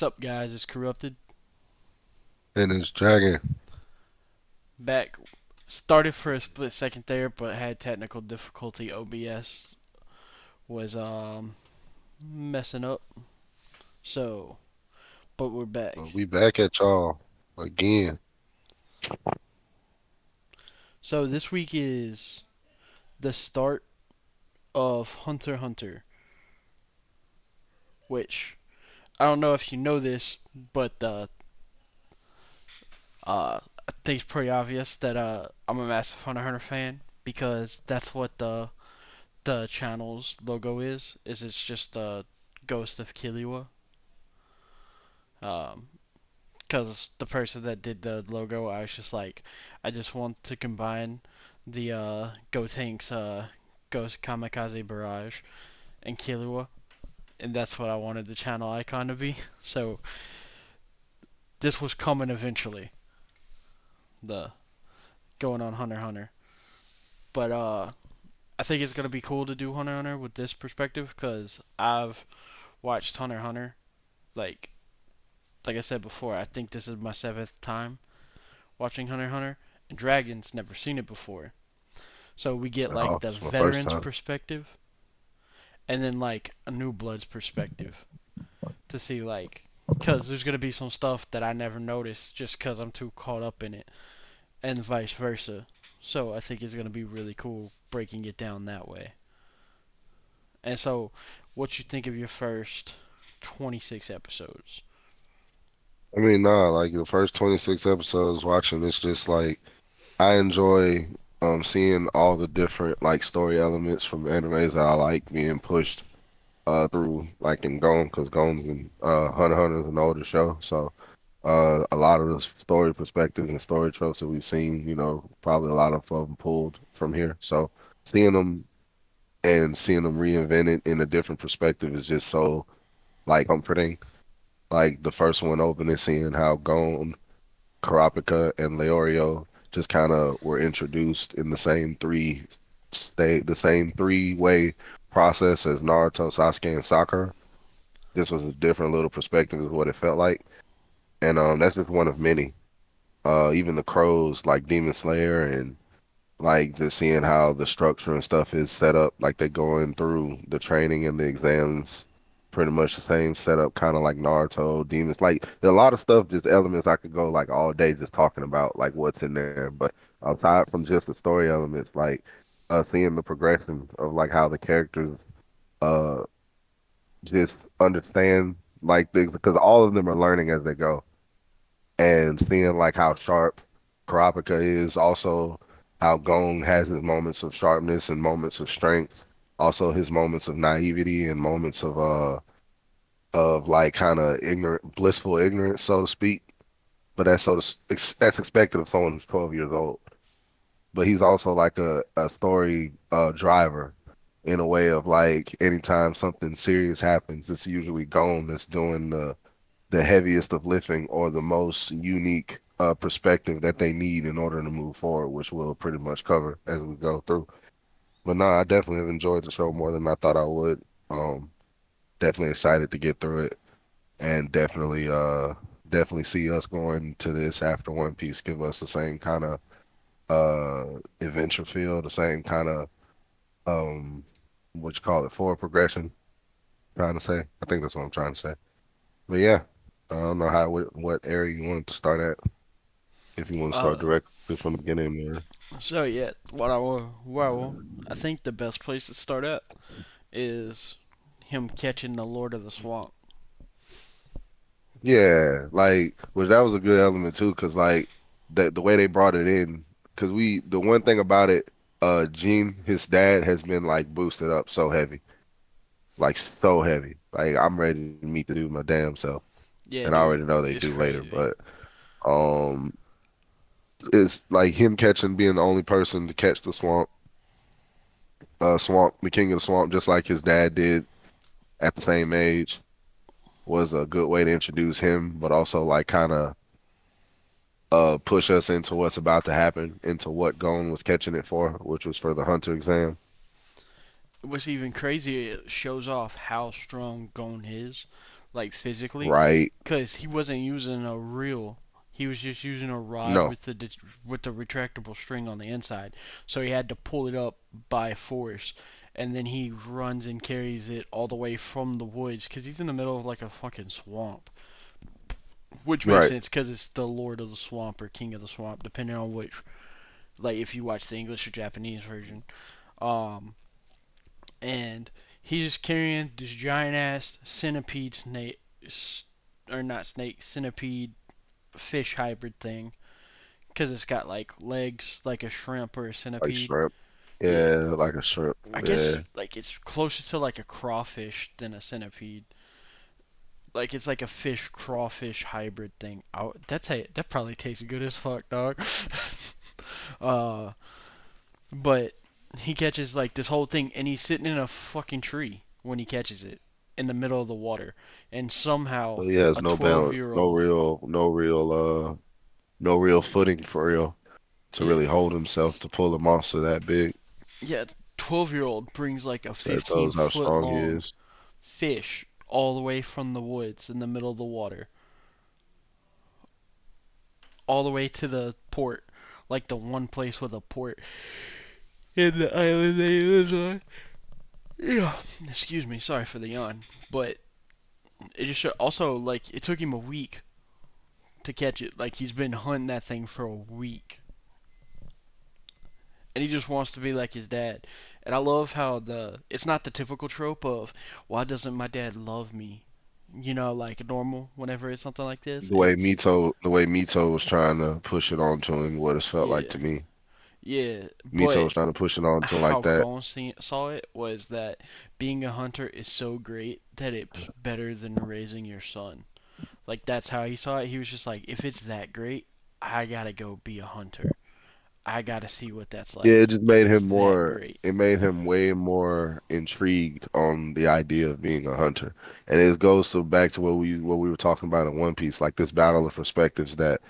Sup guys, it's Corrupted. And it's dragging. Back. Started for a split second there, but had technical difficulty. OBS was messing up. So, but we're back. We back at y'all again. So this week is the start of Hunter x Hunter, which I don't know if you know this, but I think it's pretty obvious that I'm a massive Hunter x Hunter fan because that's what the channel's logo is. Is it's just the ghost of Killua. Um, because the person that did the logo, I was just like, I just want to combine the Gotenks Ghost Kamikaze Barrage and Killua, and that's what I wanted the channel icon to be. So this was coming eventually, the going on Hunter x Hunter. But I think it's gonna be cool to do Hunter x Hunter with this perspective because I've watched Hunter x Hunter like like I said before. I think this is my seventh time watching Hunter x Hunter, and Dragon's never seen it before. So we get like Oh, the it's my first veteran's time. perspective and then like a new blood's perspective to see like cuz there's going to be some stuff that I never noticed just cuz I'm too caught up in it and vice versa. So I think it's going to be really cool breaking it down that way. And so what you think of your first 26 episodes? I mean, nah, like the first 26 episodes watching, it's just like I enjoy seeing all the different like story elements from animes that I like being pushed through like in Gon because Gon's and Hunter x Hunter is an older show, so a lot of the story perspectives and story tropes that we've seen, probably a lot of them pulled from here. So seeing them and seeing them reinvented in a different perspective is just so like comforting. Like the first one opening, seeing how Gon, Karapika, and Leorio just kind of were introduced in the same the same three-way process as Naruto, Sasuke, and Sakura. This was a different little perspective, is what it felt like, and that's just one of many. Even the crows, like Demon Slayer, and like just seeing how the structure and stuff is set up, like they're going through the training and the exams, pretty much the same setup, kind of like Naruto, Demons. Like there's a lot of stuff, just elements I could go like all day just talking about like what's in there. But aside from just the story elements, like seeing the progression of like how the characters uh just understand like things because all of them are learning as they go and seeing like how sharp Karapika is, also how Gon has his moments of sharpness and moments of strength, also his moments of naivety and moments of like kind of ignorant, blissful ignorance, so to speak. But that's expected of someone who's 12 years old. But he's also like a story driver in a way of like anytime something serious happens, it's usually Gon that's doing the heaviest of lifting or the most unique perspective that they need in order to move forward, which we'll pretty much cover as we go through. But no, I definitely have enjoyed the show more than I thought I would. Definitely excited to get through it, and definitely see us going to this after One Piece give us the same kind of adventure feel, the same kind of um what you call it, forward progression. Trying to say, I think that's what I'm trying to say. But yeah, I don't know what area you wanted to start at. If you want to start Uh, directly from the beginning, or so yeah, what I will, well, I think the best place to start at is him catching the Lord of the Swamp. yeah, like which that was a good element too, because like the way they brought it in, because the one thing about it, Gene, his dad has been like boosted up so heavy, like so heavy, like I'm ready to meet the dude my damn self, Yeah, and I dude, already know they it's do later, crazy. but um, it's like him catching, being the only person to catch the swamp, the king of the swamp, just like his dad did at the same age, was a good way to introduce him, but also like kind of push us into what's about to happen, into what Gon was catching it for, which was for the Hunter exam. what's even crazier, it shows off how strong Gon is, like physically, Right. because he wasn't using a reel. He was just using a rod No. with the retractable string on the inside. So he had to pull it up by force, and then he runs and carries it all the way from the woods because he's in the middle of like a fucking swamp, which makes Right. sense because it's the Lord of the Swamp or King of the Swamp, depending on which, like if you watch the English or Japanese version. Um, and he's just carrying this giant ass centipede snake, or not snake, centipede fish hybrid thing, because it's got like legs like a shrimp or a Like centipede. shrimp. Yeah, Yeah, like a shrimp. I guess Yeah. like it's closer to like a crawfish than a centipede. Like it's like a fish crawfish hybrid thing. Oh, that probably tastes good as fuck, dog. uh, but he catches like this whole thing, and he's sitting in a fucking tree when he catches it in the middle of the water, and somehow So he has a no 12 balance, year old, no real footing for real to yeah, really hold himself to pull a monster that big. yeah, 12-year old brings like a So that 15 tells how foot strong he long is. fish all the way from the woods in the middle of the water, all the way to the port, like the one place with a port in the island that he lives on. Yeah, excuse me, sorry for the yawn, but it just also like it took him a week to catch it. Like he's been hunting that thing for a week, and he just wants to be like his dad. And I love how it's not the typical trope of why doesn't my dad love me? You know, like normal whenever it's something like this. It's The way Mito was trying to push it onto him, what it felt like yeah, to me. yeah. Mito But was trying to push it onto him like how that. Gon saw it was that being a hunter is so great that it's better than raising your son. Like that's how he saw it. He was just like, if it's that great, I gotta go be a hunter. I gotta see what that's Yeah, like it just if made it's him that more, great. it made him way more intrigued on the idea of being a hunter. And it goes to back to what we were talking about in One Piece, like this battle of perspectives that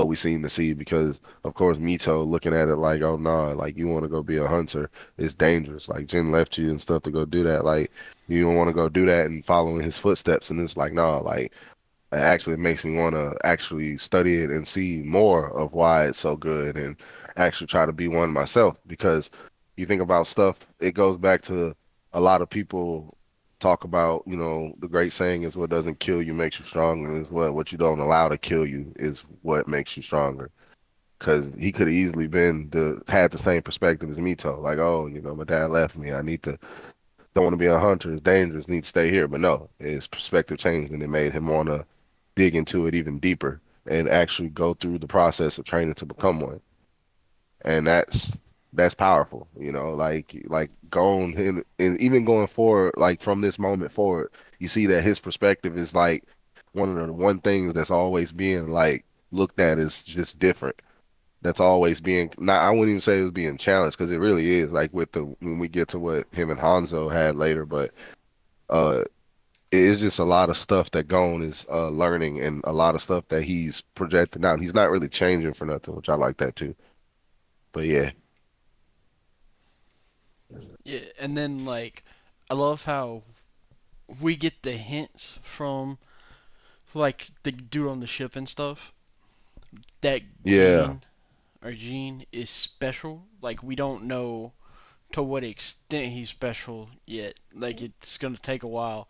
we seem to see because of course Mito looking at it like, oh no, like you want to go be a hunter, it's dangerous. Like Jin left you and stuff to go do that. Like you don't want to go do that and following his footsteps and it's like, no, like it actually makes me want to actually study it and see more of why it's so good and actually try to be one myself because you think about stuff, it goes back to a lot of people talk about, you know, the great saying is what doesn't kill you makes you stronger is what you don't allow to kill you is what makes you stronger. Because he could have easily had the same perspective as Mito, like, oh, you know, my dad left me. I need to don't want to be a hunter. It's dangerous. Need to stay here. But no, his perspective changed, and it made him want to dig into it even deeper and actually go through the process of training to become one. And that's powerful. You know, like going and even going forward, like from this moment forward, you see that his perspective is like one of the one things that's always being like looked at as just different. That's always being not. I wouldn't even say it was being challenged because it really is. Like with the when we get to what him and Hanzo had later, but uh it is just a lot of stuff that Gon is learning and a lot of stuff that he's projecting out. He's not really changing for nothing, which I like that too. But yeah, Yeah, and then like I love how we get the hints from like the dude on the ship and stuff that yeah, Gene is special. Like we don't know to what extent he's special yet. Like it's gonna take a while,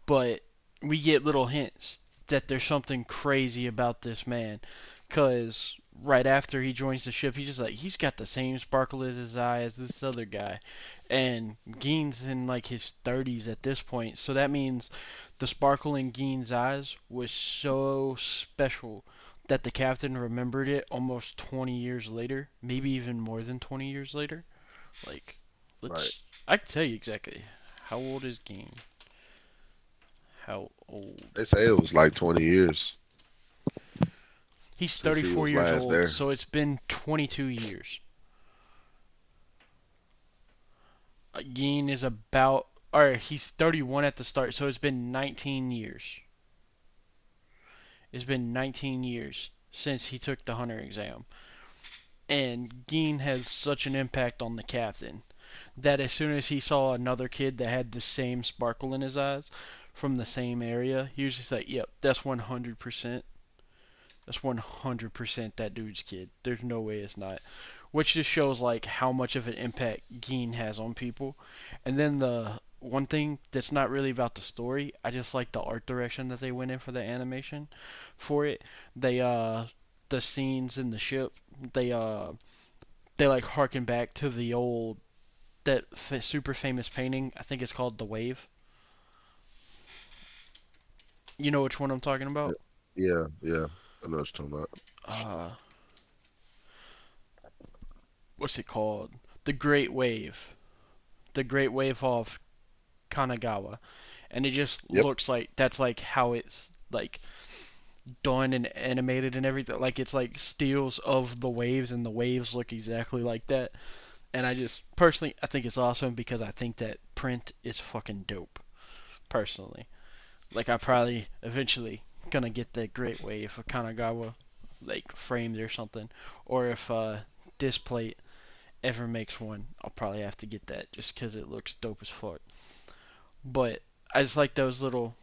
but we get little hints that there's something crazy about this man. Cause right after he joins the ship, he's just like he's got the same sparkle as his eye as this other guy, and Gein's in like his 30s at this point. So that means the sparkle in Gein's eyes was so special that the captain remembered it almost 20 years later, maybe even more than 20 years later. Like, right. I can tell you exactly. How old is Gein? How old? They say it was like 20 years He's since he 34 was years last old, there. so it's been 22 years. Gein is about, or he's 31 at the start, so it's been 19 years. It's been 19 years since he took the hunter exam. And Gein has such an impact on the captain that as soon as he saw another kid that had the same sparkle in his eyes from the same area, he was just like, "Yep, that's 100%. That's 100% that dude's kid. There's no way it's not." Which just shows like how much of an impact Geen has on people. And then the one thing that's not really about the story, I just like the art direction that they went in for the animation for it. They the scenes in the ship, they they like harken back to the old that super famous painting. I think it's called The Wave. You know which one I'm talking Yeah, about? yeah, yeah. I know what you're talking about. Uh, what's it called? The Great Wave. The Great Wave off Kanagawa. And it just Yep. looks like that's like how it's like done and animated and everything. Like it's like steals of the waves, and the waves look exactly like that. And I just personally, I think it's awesome because I think that print is fucking dope. Personally, like I probably eventually gonna get that Great Wave of Kanagawa like framed or something, or if Displate ever makes one, I'll probably have to get that just because it looks dope as fuck. But I just like those little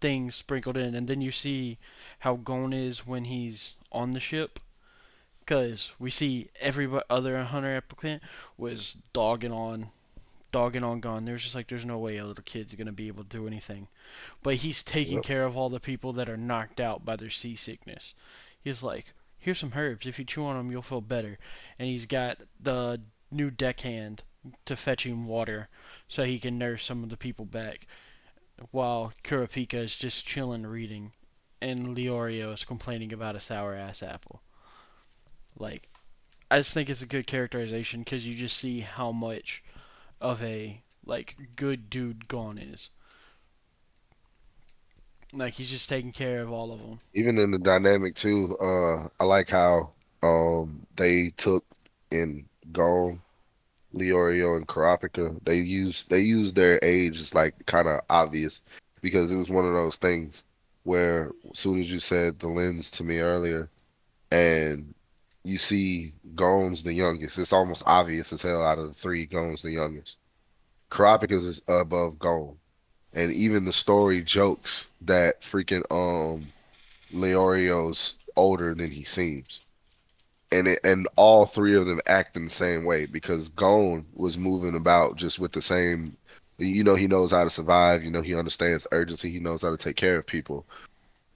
things sprinkled in, and then you see how Gon is when he's on the ship, because we see every other hunter applicant was dogging on Gon. There's just like there's no way a little kid's gonna be able to do anything, but he's taking Yep. care of all the people that are knocked out by their seasickness. He's like, here's some herbs. If you chew on them, you'll feel better. And he's got the new deckhand to fetch him water so he can nurse some of the people back, while Kurapika is just chilling reading, and Leorio is complaining about a sour ass apple. Like, I just think it's a good characterization because you just see how much of a like good dude Gon is. Like he's just taking care of all of them. Even in the dynamic too, I like how they took in Gone, Leorio, and Karapika. They used their age as like kind of obvious because it was one of those things where as soon as you said the lens to me earlier and you see Gone's the youngest, it's almost obvious as hell out of the three, Gone's the youngest. Karapika is above Gone. And even the story jokes that freaking Leorio's older than he seems. And all three of them act in the same way because Gon was moving about just with the same, he knows how to survive, he understands urgency, he knows how to take care of people,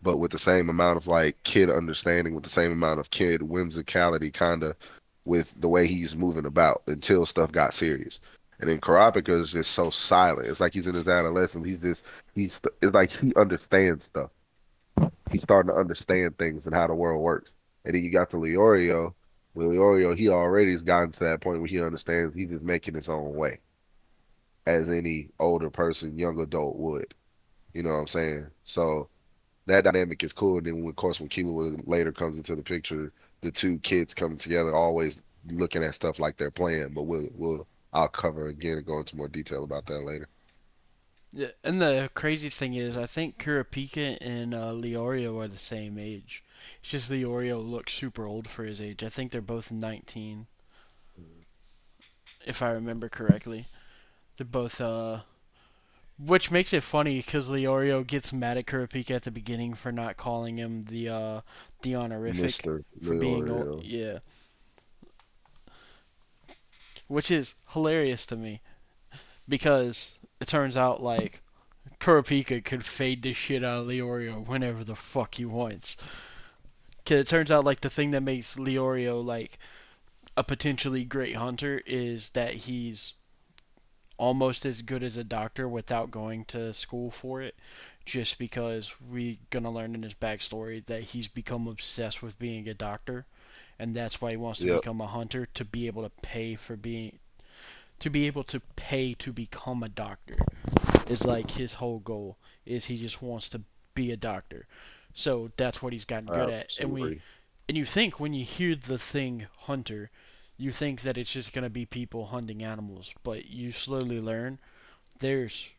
but with the same amount of like kid understanding, with the same amount of kid whimsicality kind of with the way he's moving about until stuff got serious. And then Karapika is just so silent. It's like he's in his adolescence. It's like he understands stuff. He's starting to understand things and how the world works. And then you got the Leorio. With Leorio, he already has gotten to that point where he understands he's just making his own way, as any older person, young adult would. You know what I'm saying? So that dynamic is cool. And then, of course, when Killua later comes into the picture, the two kids coming together, always looking at stuff like they're playing. But I'll cover again and go into more detail about that later. Yeah, and the crazy thing is, I think Kurapika and Leorio are the same age. It's just Leorio looks super old for his age. I think they're both 19, if I remember correctly. They're both which makes it funny because Leorio gets mad at Kurapika at the beginning for not calling him the honorific Mr. for being old. Leorio. Yeah, which is hilarious to me because it turns out like Kurapika could fade the shit out of Leorio whenever the fuck he wants. Cause it turns out like the thing that makes Leorio like a potentially great hunter is that he's almost as good as a doctor without going to school for it. Just because we gonna learn in his backstory that he's become obsessed with being a doctor, and that's why he wants to Yep. become a hunter to be able to pay for being to be able to pay to become a doctor is like his whole goal is he just wants to be a doctor. So that's what he's gotten good at. Absolutely. And you think when you hear the thing hunter, you think that it's just gonna be people hunting animals, but you slowly learn there's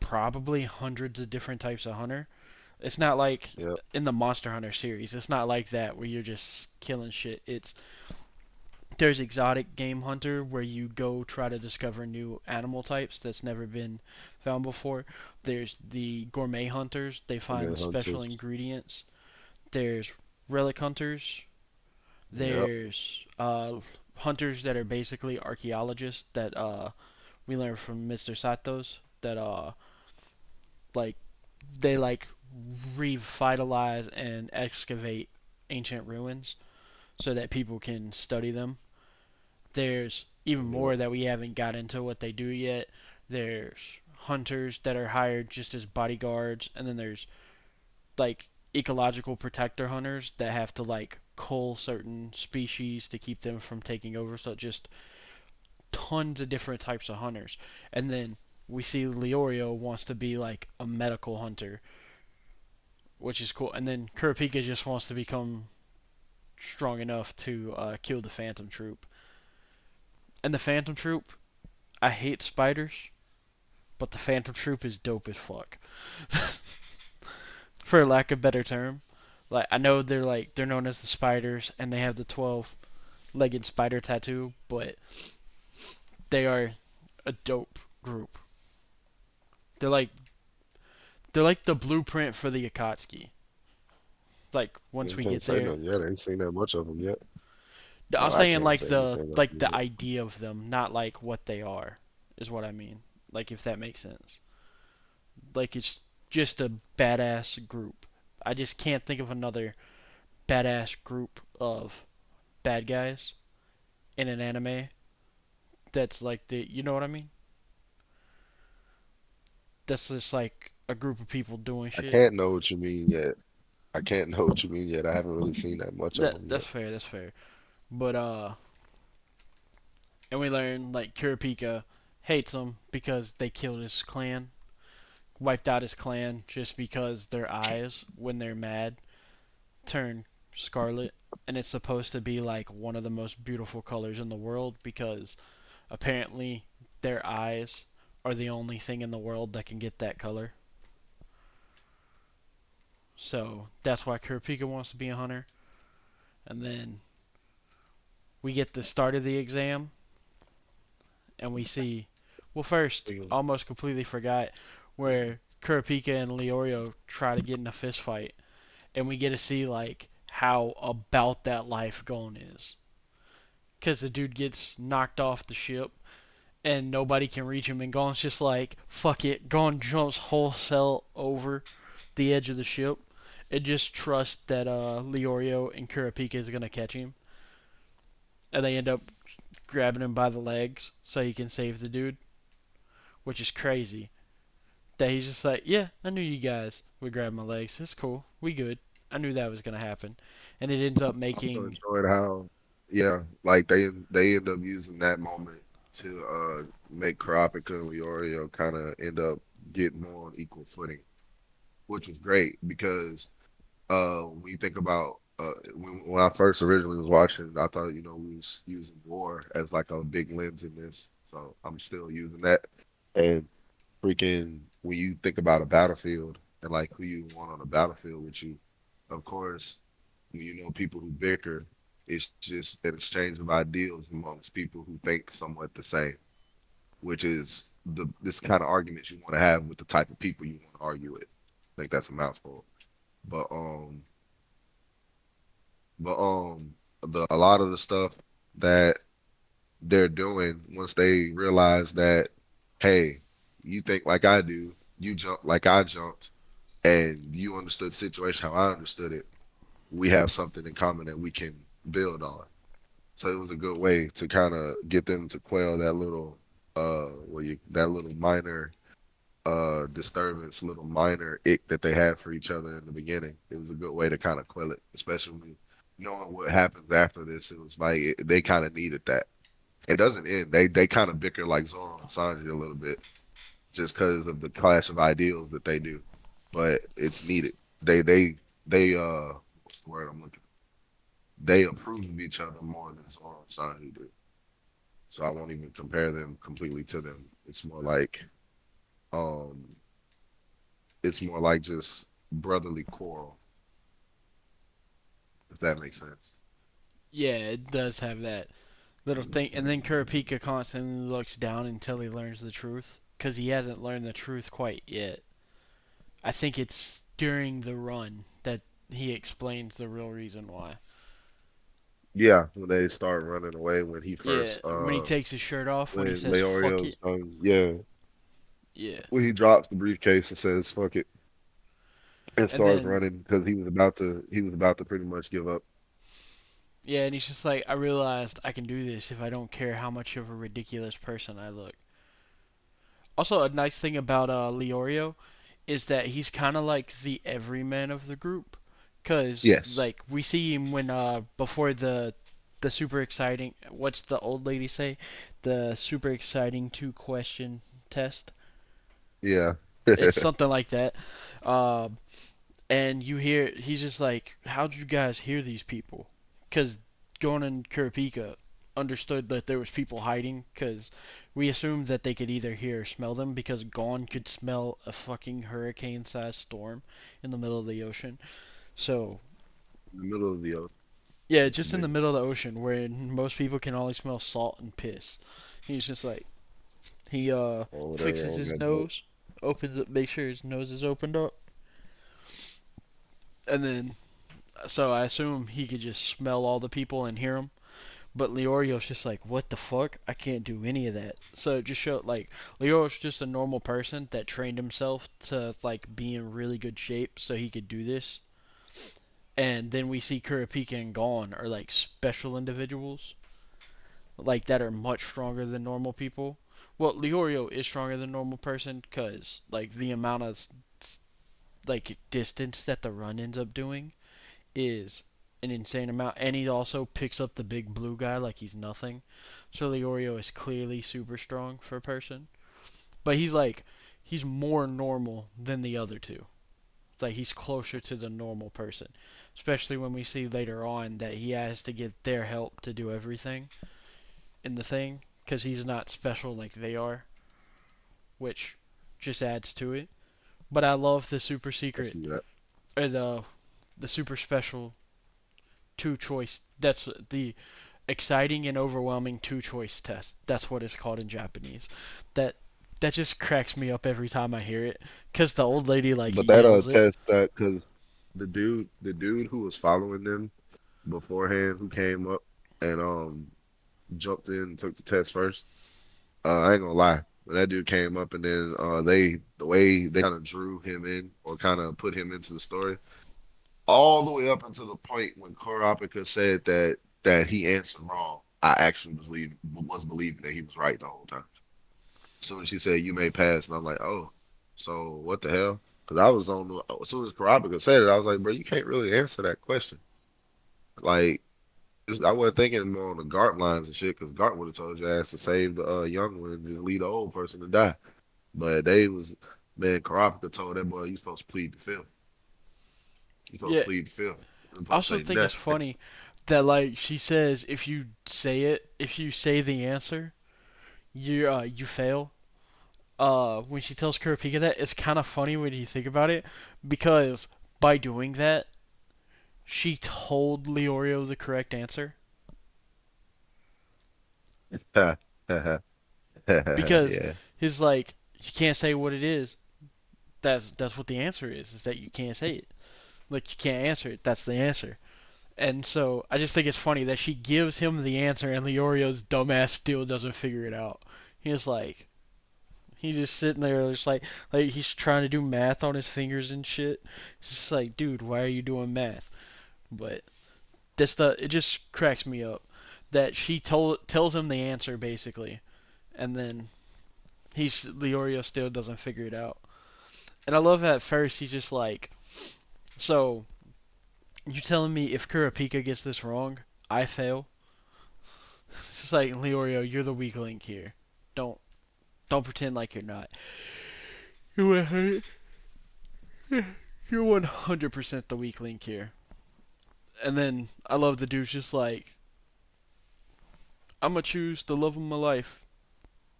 probably hundreds of different types of hunter. It's not like Yep. in the Monster Hunter series. It's not like that where you're just killing shit. There's exotic game hunter where you go try to discover new animal types that's never been found before. There's the gourmet hunters, they Yeah, find special hunters. ingredients. There's relic hunters. Yep. There's hunters that are basically archaeologists that we learned from Mr. Satos that like they like revitalize and excavate ancient ruins so that people can study them. There's even Yep. more that we haven't got into what they do yet. There's hunters that are hired just as bodyguards, and then there's like ecological protector hunters that have to like cull certain species to keep them from taking over. So just tons of different types of hunters. And then we see Leorio wants to be like a medical hunter, which is cool. And then Kurapika just wants to become strong enough to kill the Phantom Troop. And the Phantom Troop, I hate spiders, but the Phantom Troop is dope as fuck. For lack of a better term. Like I know they're known as the spiders and they have the 12-legged spider tattoo, but they are a dope group. They're like they're like the blueprint for the Akatsuki. Like once You we can't get say there, nothing yet. I ain't seen that much of them yet. I'm Well, I saying can't like say the anything of like them the yet. idea of them, not like what they are, is what I mean. Like if that makes sense. Like it's just a badass group. I just can't think of another badass group of bad guys in an anime that's like the you know what I mean? That's just like a group of people doing I shit. can't know what you mean yet. I can't know what you mean yet. I haven't really seen that much of them That's yet. fair, that's fair. But and we learn like Kurapika hates them because they killed his clan, wiped out his clan just because their eyes when they're mad turn scarlet, and it's supposed to be like one of the most beautiful colors in the world because apparently their eyes are the only thing in the world that can get that color. So that's why Kurapika wants to be a hunter. And then we get the start of the exam, and we see, well, first, Mm. almost completely forgot where Kurapika and Leorio try to get in a fist fight, and we get to see like how about that life Gon is, because the dude gets knocked off the ship and nobody can reach him, and Gon's just like, fuck it. Gon jumps wholesale over the edge of the ship and just trusts that Leorio and Kurapika is gonna catch him, and they end up grabbing him by the legs so he can save the dude, which is crazy. That he's just like, yeah, I knew you guys would grab my legs. It's cool. We good. I knew that was gonna happen, and it ends up Also making enjoyed how, yeah, like they end up using that moment to make Karapika and Leorio kind of end up getting more on equal footing, which was great because when you think about when I first originally was watching, I thought we was using war as like a big lens in this, so I'm still using that. And freaking when you think about a battlefield and like who you want on a battlefield with you, of course, when people who bicker, it's just an exchange of ideals amongst people who think somewhat the same, which is this kind of arguments you want to have with the type of people you want to argue with. I think that's a mouthful. But the a lot of the stuff that they're doing once they realize that, hey, you think like I do, you jump like I jumped, and you understood the situation how I understood it. We have something in common that we can build on. So it was a good way to kind of get them to quell that little that little minor disturbance, little minor ick that they had for each other in the beginning. It was a good way to kind of quell it, especially knowing what happens after this. It was like they kind of needed that. It doesn't end. They kind of bicker like Zoro and Sanji a little bit just because of the clash of ideals that they do, but it's needed. They what's the word I'm looking? They approve of each other more than Zoro and Sanji do. So I won't even compare them completely to them. Um it's more like just brotherly quarrel, if that makes sense. yeah, it does have that. little thing, and then Kurapika constantly looks down until he learns the truth, because he hasn't learned the truth quite yet. I think it's during the run that he explains the real reason why. Yeah, when they start running away, when he Yeah, first, when he takes his shirt off, when he when says "fuck Leorio's it," done, yeah, yeah, when he drops the briefcase and says "fuck it" and and starts then running because he was about to pretty much give up. yeah, and he's just like, I realized I can do this if I don't care how much of a ridiculous person I look. Also, a nice thing about Leorio is that he's kind of like the everyman of the group, cause Yes. like we see him when before the super exciting, what's the old lady say, the super exciting two question test. Yeah. It's something like that. Um, and you hear he's just like, how'd you guys hear these people? Cause Gon and Kurapika understood that there was people hiding, cause we assumed that they could either hear or smell them, because Gon could smell a fucking hurricane-sized storm in the middle of the ocean. So In the middle of the ocean. yeah, What you just in the mean? middle of the ocean where most people can only smell salt and piss. He's just like he Or whatever fixes on his that boat. nose, opens up, make sure his nose is opened up, and then so I assume he could just smell all the people and hear them. But Leorio's just like, what the fuck? I can't do any of that. So it just showed like Leorio's just a normal person that trained himself to like be in really good shape so he could do this. And then we see Kurapika and Gon are like special individuals, like that are much stronger than normal people. Well, Leorio is stronger than normal person because like the amount of like distance that the run ends up doing is an insane amount, and he also picks up the big blue guy like he's nothing. So Leorio is clearly super strong for a person, but he's more normal than the other two. It's like he's closer to the normal person, especially when we see later on that he has to get their help to do everything in the thing because he's not special like they are, which just adds to it. But I love the super I secret see that. or the super special two choice. That's the exciting and overwhelming two choice test. That's what it's called in Japanese. That that just cracks me up every time I hear it, cause the old lady like But that yells it. test that because the dude who was following them beforehand, who came up and jumped in and took the test first. I ain't gonna lie. When that dude came up and then the way they kind of drew him in or kind of put him into the story, all the way up until the point when Kurapika said that he answered wrong, I actually was believing that he was right the whole time. As soon as she said you may pass, and I'm like, oh, so what the hell? Because I was on as soon as Kurapika said it, I was like, bro, you can't really answer that question. Like I wasn't thinking more on the Gart lines and shit, because Gart would have told your ass to save the young one and just leave the old person to die. But they was man, Karapika told that boy you supposed to plead the fifth. You supposed to Yeah. plead the fifth. You I supposed to also say think it's nothing. funny that like she says if you say it, if you say the answer, you fail. When she tells Kurapika that, it's kind of funny when you think about it, because by doing that, she told Leorio the correct answer. Because Yeah. he's like, you can't say what it is. That's what the answer is that you can't say it. Like you can't answer it. That's the answer. And so I just think it's funny that she gives him the answer and Leorio's dumbass still doesn't figure it out. He's like, he's just sitting there, just like he's trying to do math on his fingers and shit. It's just like, dude, why are you doing math? But it just cracks me up that she tells him the answer basically, and then Leorio still doesn't figure it out. And I love at first he's just like, so you telling me if Kurapika gets this wrong, I fail? It's just like Leorio, you're the weak link here. Don't don't pretend like you're not. You're you're 100% the weak link here. And then I love the dude's just like, I'm gonna choose the love of my life,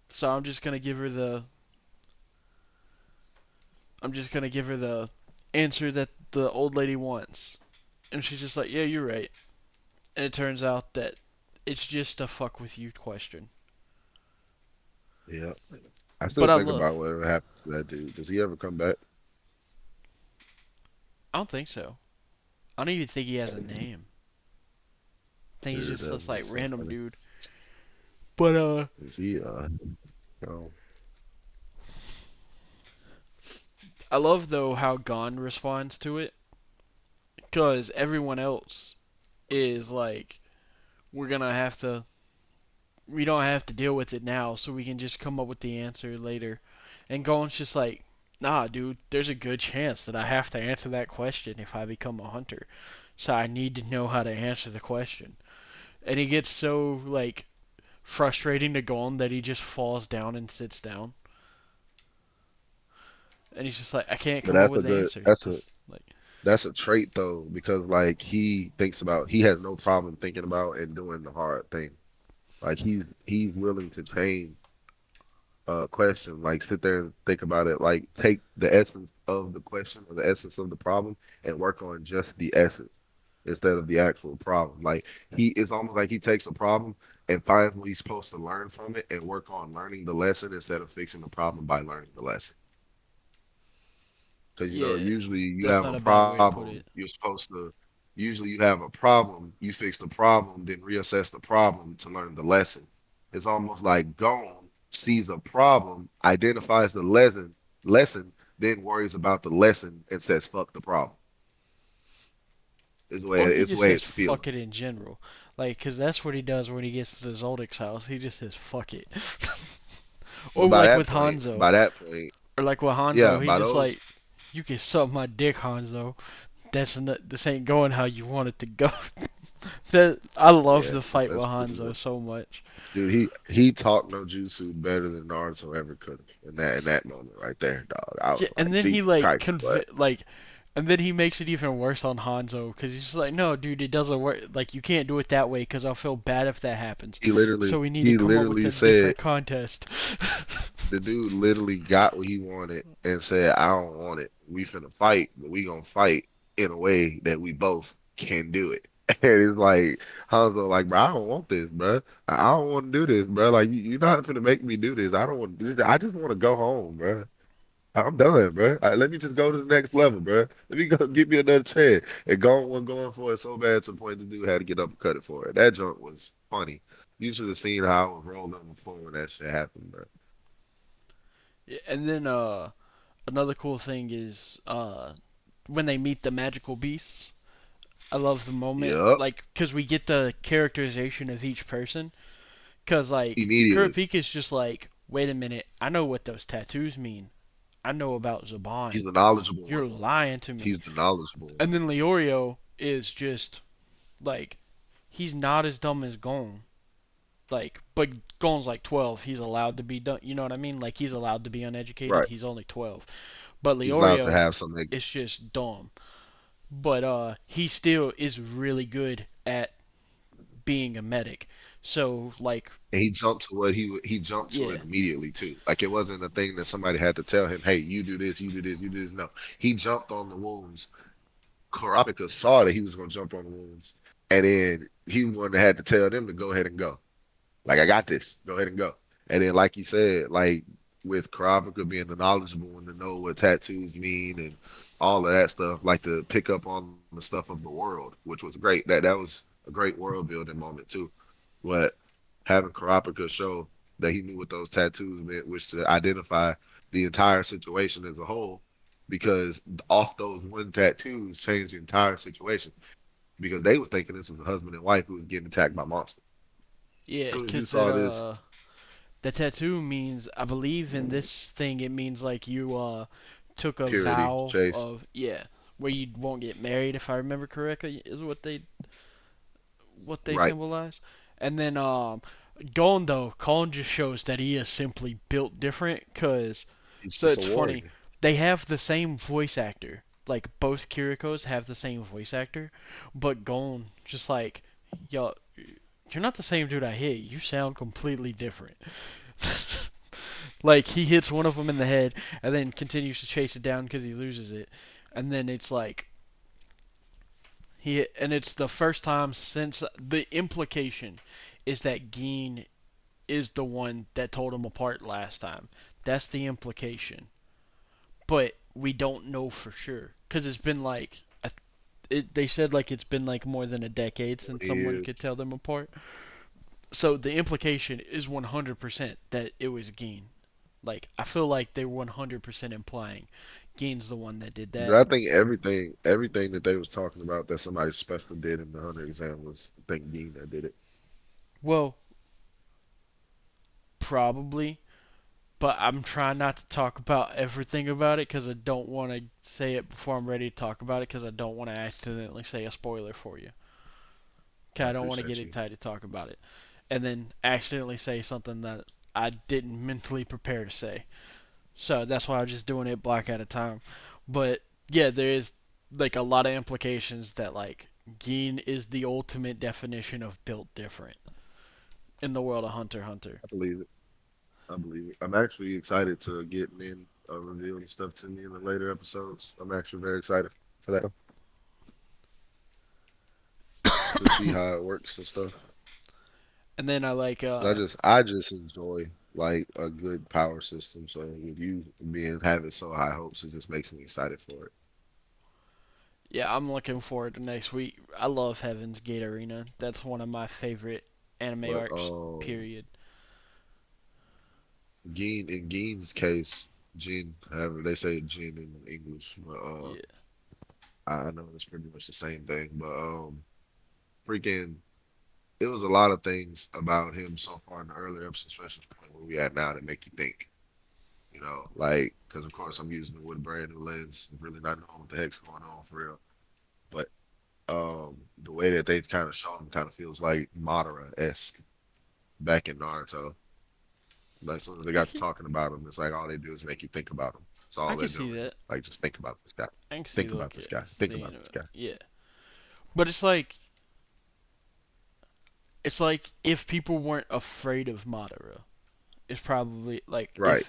so I'm just gonna give her the answer that the old lady wants. And she's just like, yeah, you're right. And it turns out that It's just a fuck with you question. Yeah. I still But I think love. about whatever happened to that dude. Does he ever come back? I don't think so. I don't even think he has a name. I think he's Dude, just that this was like just so random funny. dude. But Is he you know, I love though how Gon responds to it, cause everyone else is like, we're gonna have to. We don't have to deal with it now, so we can just come up with the answer later. And Gon's just like, nah, dude. There's a good chance that I have to answer that question if I become a hunter. So I need to know how to answer the question. And he gets so like frustrating to Gon that he just falls down and sits down. And he's just like, I can't but come up with an answer. Just like, that's a trait though, because like he has no problem thinking about and doing the hard thing. Like he's willing to change question, like sit there and think about it, like take the essence of the question or the essence of the problem and work on just the essence instead of the actual problem. Like he it's almost like he takes a problem and finds what he's supposed to learn from it and work on learning the lesson instead of fixing the problem by learning the lesson. Because yeah, usually you that's have not a a bad way to put problem, it. you're supposed to usually you have a problem, you fix the problem, then reassess the problem to learn the lesson. It's almost like Gone sees a problem, identifies the lesson, then worries about the lesson and says fuck the problem. Or he It's the just way says it's feeling. fuck it in general. Like, cause that's what he does when he gets to the Zoldyck's house. He just says fuck it. Or But like with Hanzo. by that point, Or like with yeah, Hanzo, he by just those like, you can suck my dick, Hanzo. This ain't going how you want it to go. That I love yeah, the fight with that's pretty Hanzo much. so much. Dude, he taught no jutsu better than Naruto ever could have in that moment right there, dog. I Yeah, was and like, then he Jesus like Christ, but and then he makes it even worse on Hanzo because he's just like, no, dude, it doesn't work. Like, you can't do it that way because I'll feel bad if that happens. So we need to he come up with literally a said different contest. the dude literally got what he wanted and said, I don't want it. We finna fight, but we gonna fight in a way that we both can do it. And it's like Hanzo, like, bro, I don't want this, bro. I don't want to do this, bro. Like, you're not finna make me do this. I don't want to do this. I just want to go home, bro. I'm done, bro. Let me just go to the next level, bro. Let me go give me another chance. And going one going for it so bad to the point the dude had to get up and cut it for it. That joint was funny. You should have seen how I was rolling before when that shit happened, bro. Yeah, and then another cool thing is when they meet the magical beasts. I love the moment, Yep. like, cause we get the characterization of each person. Cause like Immediately. Kurapika's just like, wait a minute, I know what those tattoos mean. I know about He's Zaban. the knowledgeable You're one. lying to me. He's the knowledgeable And one. then Leorio is just like, he's not as dumb as Gon. Like, but Gon's like 12. He's allowed to be done. You know what I mean? Like, he's allowed to be uneducated. Right. He's only 12. But He's allowed to Leorio have some is ignorance. just dumb. But he still is really good at being a medic. So like, And he jumped to he jumped to yeah, it immediately too. Like it wasn't a thing that somebody had to tell him, hey, you do this, you do this, you do this. No. He jumped on the wounds. Karapika saw that he was gonna jump on the wounds. And then he was one that had to tell them to go ahead and go. Like I got this. Go ahead and go. And then, like you said, like with Karapika being the knowledgeable one to know what tattoos mean and all of that stuff, like to pick up on the stuff of the world, which was great. That was a great world building moment too. But having Karapika show that he knew what those tattoos meant, which to identify the entire situation as a whole, because off those one tattoos changed the entire situation. Because they was thinking this was a husband and wife who was getting attacked by monsters. yeah, As soon as you cause saw this that tattoo means, I believe in this thing, it means like you took a purity vow chase, of, yeah, where you won't get married if I remember correctly is what they right? symbolize. And then Gon though, Gon just shows that he is simply built different. Cause He's so just a it's funny, warrior. they have the same voice actor. Like both Kirikos have the same voice actor, but Gon just like, yo, you're not the same dude I hit. You sound completely different. Like he hits one of them in the head and then continues to chase it down because he loses it, and then it's like and it's the first time since the implication is that Geen is the one that told them apart last time. That's the implication. But we don't know for sure because it's been like they said like it's been like more than a decade since 20 someone could years. tell them apart. So the implication is 100% that it was Geen. Like I feel like they're 100% implying Geen's the one that did But that. I think everything that they was talking about that somebody special did in the hunter exam was I think Dean that did it. Well, probably, but I'm trying not to talk about everything about it because I don't want to say it before I'm ready to talk about it because I don't want to accidentally say a spoiler for you. 'Kay, I I don't want to get appreciate you. excited to talk about it and then accidentally say something that I didn't mentally prepare to say. So that's why I'm just doing it block at a time. But yeah, there is like a lot of implications that like Geen is the ultimate definition of built different in the world of Hunter x Hunter. I believe it. I believe it. I'm actually excited to get in revealing stuff to me in the later episodes. I'm actually very excited for that to see how it works and stuff. And then I like 'Cause I just enjoy like a good power system. So with you being having so high hopes, it just makes me excited for it. yeah, I'm looking forward to next week. I love Heaven's Gate Arena. That's one of my favorite anime But arcs. Period. In Gein's case, Jin, however they say Jin in English, but Yeah. I know it's pretty much the same thing. But freaking, it was a lot of things about him so far in the earlier episodes, especially the point where we at now, that make you think. You know, like because of course I'm using it with a brand new lens, really not knowing what the heck's going on for real. But the way that they've kind of shown him kind of feels like Madara-esque back in Naruto. Like, as soon as they I got to can talking about him, it's like all they do is make you think about him. That's all I they're can see doing. that. Like, just think about this guy. I can see Think the about this guy. case. Think The about anime. this guy. Yeah. But it's like if people weren't afraid of Madara, it's probably like Right.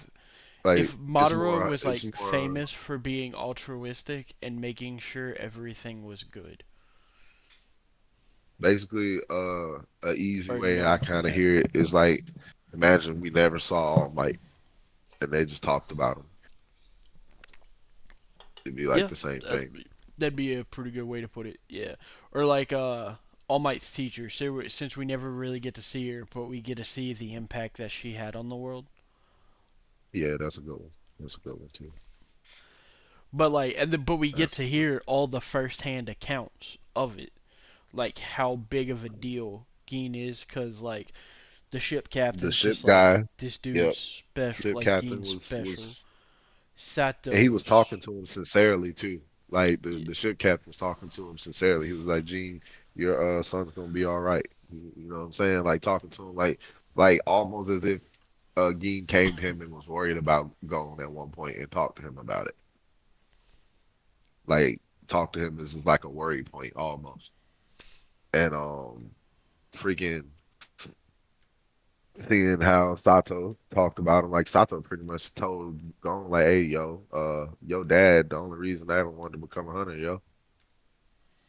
Like, if it's Madara more, was it's like more famous for being altruistic and making sure everything was good. basically a easy Or you way know. I kind of hear it is like, imagine we never saw All Might and they just talked about him. It'd be like Yeah, the same thing. that'd be a pretty good way to put it. Yeah. Or like All Might's teacher, since we never really get to see her, but we get to see the impact that she had on the world. Yeah, that's a good one. That's a good one too. But we get That's to hear all the first-hand accounts of it, like how big of a deal Geen is, cause like the ship the captain's ship just like guy. this dude's Yep, special, ship like captain Geen's special. was and he was Sato's, talking to him sincerely too. Like yeah, the ship captain was talking to him sincerely. He was like, "Gene, your son's gonna be all right." You know what I'm saying? Like talking to him like almost as if Gene came to him and was worried about going at one point and talked to him about it. Like talk to him, this is like a worry point almost. And freaking seeing how Sato talked about him, like Sato pretty much told Gon like, "Hey, your dad, the only reason I ever wanted to become a hunter, yo.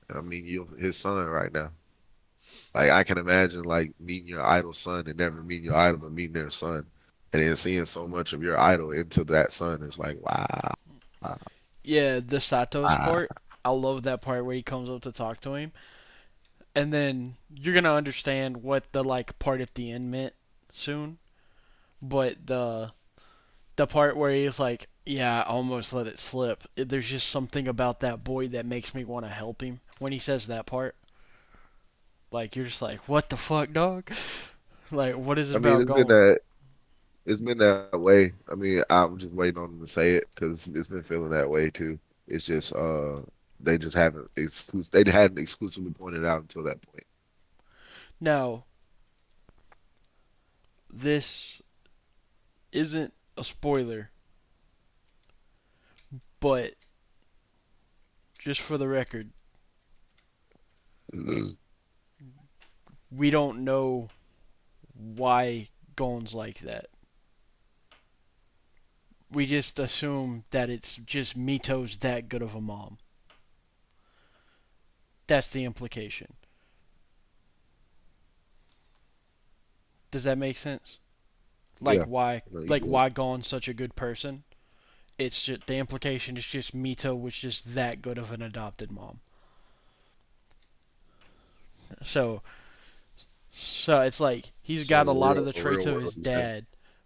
I mean, you his son right now. Like I can imagine like meeting your idol son and never meeting your idol, but meeting their son, and then seeing so much of your idol into that son is like, wow, wow, yeah, the Sato's wow. part. I love that part where he comes up to talk to him, and then you're gonna understand what the like part at the end meant soon. But the part where he's like, "Yeah, I almost let it slip." There's just something about that boy that makes me want to help him when he says that part. Like you're just like, "What the fuck, dog?" Like, what is it I mean, about Gon? it's been that way. I mean, I'm just waiting on them to say it because it's been feeling that way too. It's just they just haven't they hadn't exclusively pointed out until that point. Now, this isn't a spoiler, but just for the record, we don't know why Gon's like that. We just assume that it's just Mito's that good of a mom. That's the implication. Does that make sense? Yeah, no, you Like did. why Gon's such a good person? It's just the implication is just Mito was just that good of an adopted mom. So so it's like he's So got a in lot of real, the in traits real of world, his he's that. dad,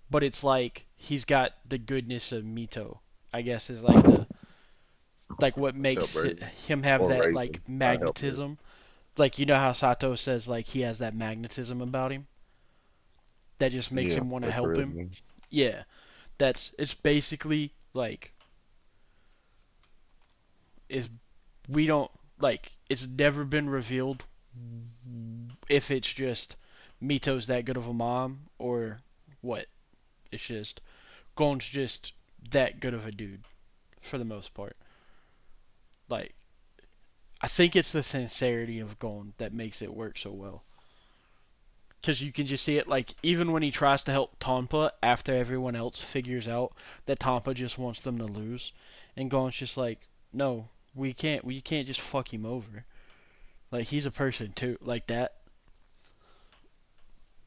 but it's like he's got the goodness of Mito. I guess is like the like what Help makes raise him him have or that raise like him. I help raise him. magnetism. Like you know how Sato says like he has that magnetism about him that just makes Yeah, him want to that help him. charisma. Yeah, that's it's basically like is we don't like it's never been revealed if it's just Mito's that good of a mom or what. It's just Gon's just that good of a dude for the most part. Like I think it's the sincerity of Gon that makes it work so well. Because you can just see it, like, even when he tries to help Tompa after everyone else figures out that Tompa just wants them to lose. And Gon's just like, no, we can't just fuck him over. Like, he's a person too. Like,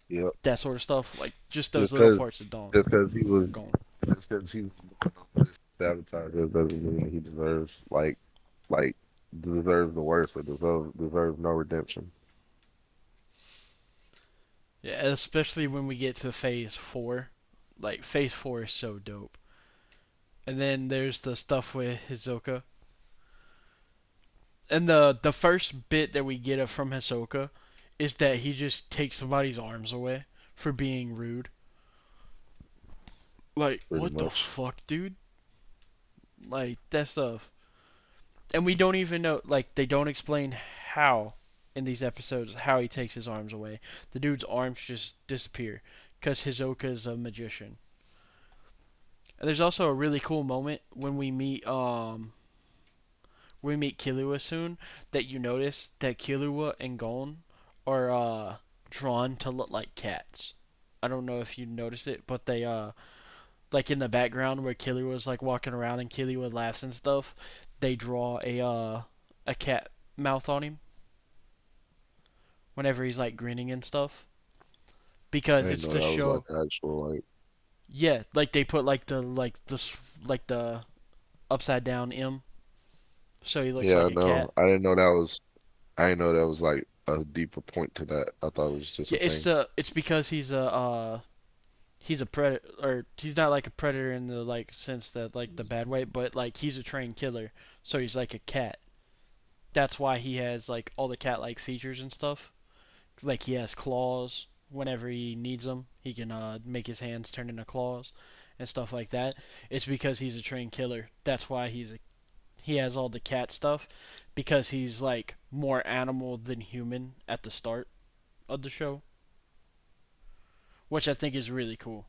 Yep. that sort of stuff. Like, just those Just little cause, parts of Dawn. just cause he was, Gon. just cause he was sabotaged doesn't mean he deserves like deserves the worst or deserves no redemption. Yeah, especially when we get to phase 4. Like, phase 4 is so dope. And then there's the stuff with Hisoka. And the first bit that we get from Hisoka is that he just takes somebody's arms away for being rude. Like, Pretty what the much. fuck, dude? Like, that stuff. And we don't even know, like, they don't explain how in these episodes how he takes his arms away. The dude's arms just disappear because Hisoka is a magician. And there's also a really cool moment when we meet Killua soon that you notice that Killua and Gon are drawn to look like cats. I don't know if you noticed it, but they like in the background where Killua's like walking around and Killua laughs and stuff, they draw a cat mouth on him whenever he's like grinning and stuff I because didn't it's know to that was like show actual like. yeah, like they put like the upside down M so he looks Yeah, like I a cat. know. I didn't know that was. I didn't know that was like a deeper point to that. I thought it was just a Yeah, thing. it's because he's a predator or he's not like a predator in the like sense that like the bad way, but like he's a trained killer, so he's like a cat. That's why he has like all the cat-like features and stuff. Like he has claws whenever he needs them. He can make his hands turn into claws and stuff like that. It's because he's a trained killer. That's why he has all the cat stuff because he's like more animal than human at the start of the show, which I think is really cool.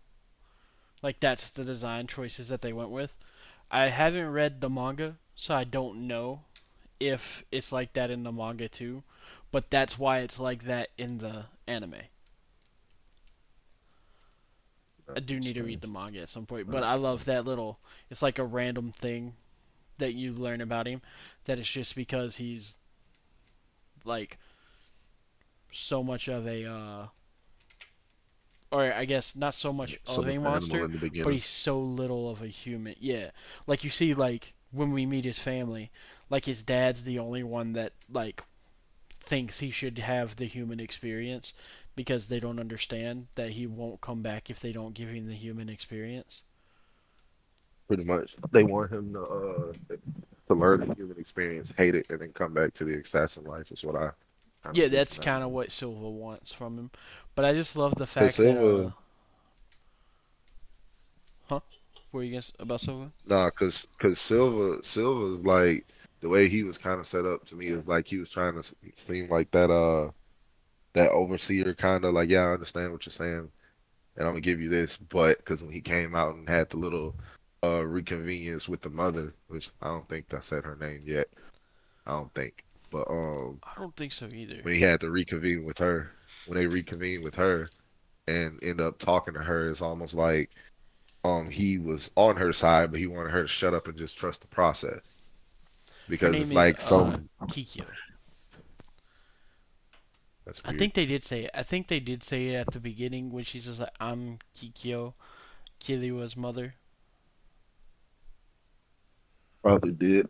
Like that's the design choices that they went with. I haven't read the manga, so I don't know if it's like that in the manga too, but that's why it's like that in the anime. I I do need to read understand. the manga at some point, I but I love understand. that little. It's like a random thing that you learn about him. That it's just because he's like so much of a, or I guess not so much So of much a animal monster, in the but beginning. he's so little of a human. Yeah, like you see, like when we meet his family, like his dad's the only one that like thinks he should have the human experience because they don't understand that he won't come back if they don't give him the human experience. Pretty much. They want him to learn the human experience, hate it, and then come back to the assassin life. Is what I kind of Yeah, see that's from that kind of movie. what Silva wants from him. But I just love the Cause fact that Silva, huh? What were you guys about Silva? nah, cause Silva's like the way he was kind of set up to me is like he was trying to seem like that overseer kind of like, yeah, I understand what you're saying, and I'm gonna give you this, but because when he came out and had the little reconvenience with the mother, which I don't think I said her name yet, I don't think, but I don't think so either. when he had to reconvene with her, when they reconvened with her and end up talking to her, it's almost like he was on her side, but he wanted her to shut up and just trust the process Her because name it's is like some Kikyo. That's I weird. think they did say it. I think they did say it at the beginning when she says like, I'm Kikyo, Kiliwa's mother. Probably did,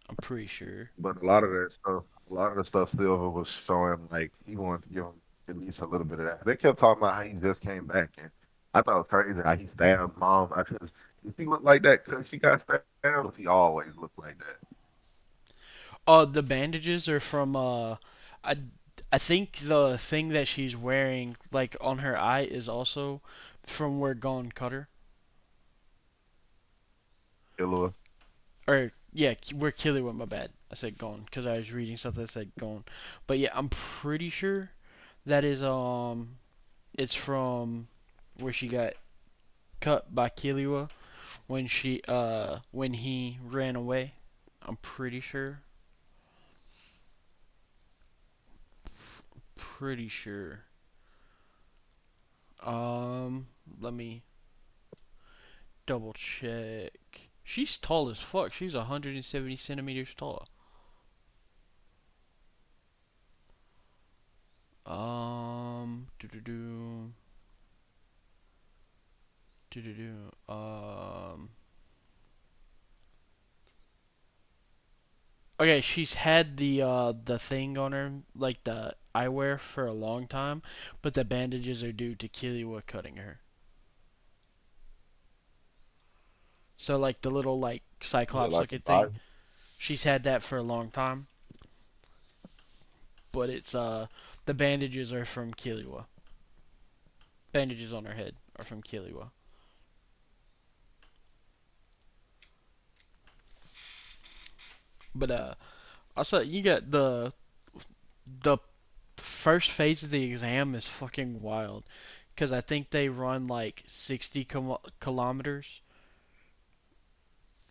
I'm pretty sure. but a lot of the stuff still was showing like he wanted to give him at least a little bit of that. They kept talking about how he just came back, and I thought it was crazy how he stabbed mom. I just, if he looked like that because she got stabbed, or if he always looked like that. The bandages are from I I think the thing that she's wearing like on her eye is also from where Gon cut her. Killua. Or yeah, where Killer went. My bad. I said Gon because I was reading something that said Gon. But yeah, I'm pretty sure that is it's from where she got cut by Killua when he ran away. I'm pretty sure. Pretty sure. Let me double check. She's tall as fuck. She's 170 centimeters tall. Do do do do do do. Okay, she's had the thing on her, like the eyewear, for a long time, but the bandages are due to Killua cutting her. So like the little like Is it cyclops like a looking thing, body? she's had that for a long time, but it's the bandages are from Killua. Bandages on her head are from Killua. But also you got the first phase of the exam is fucking wild because I think they run like 60 kilometers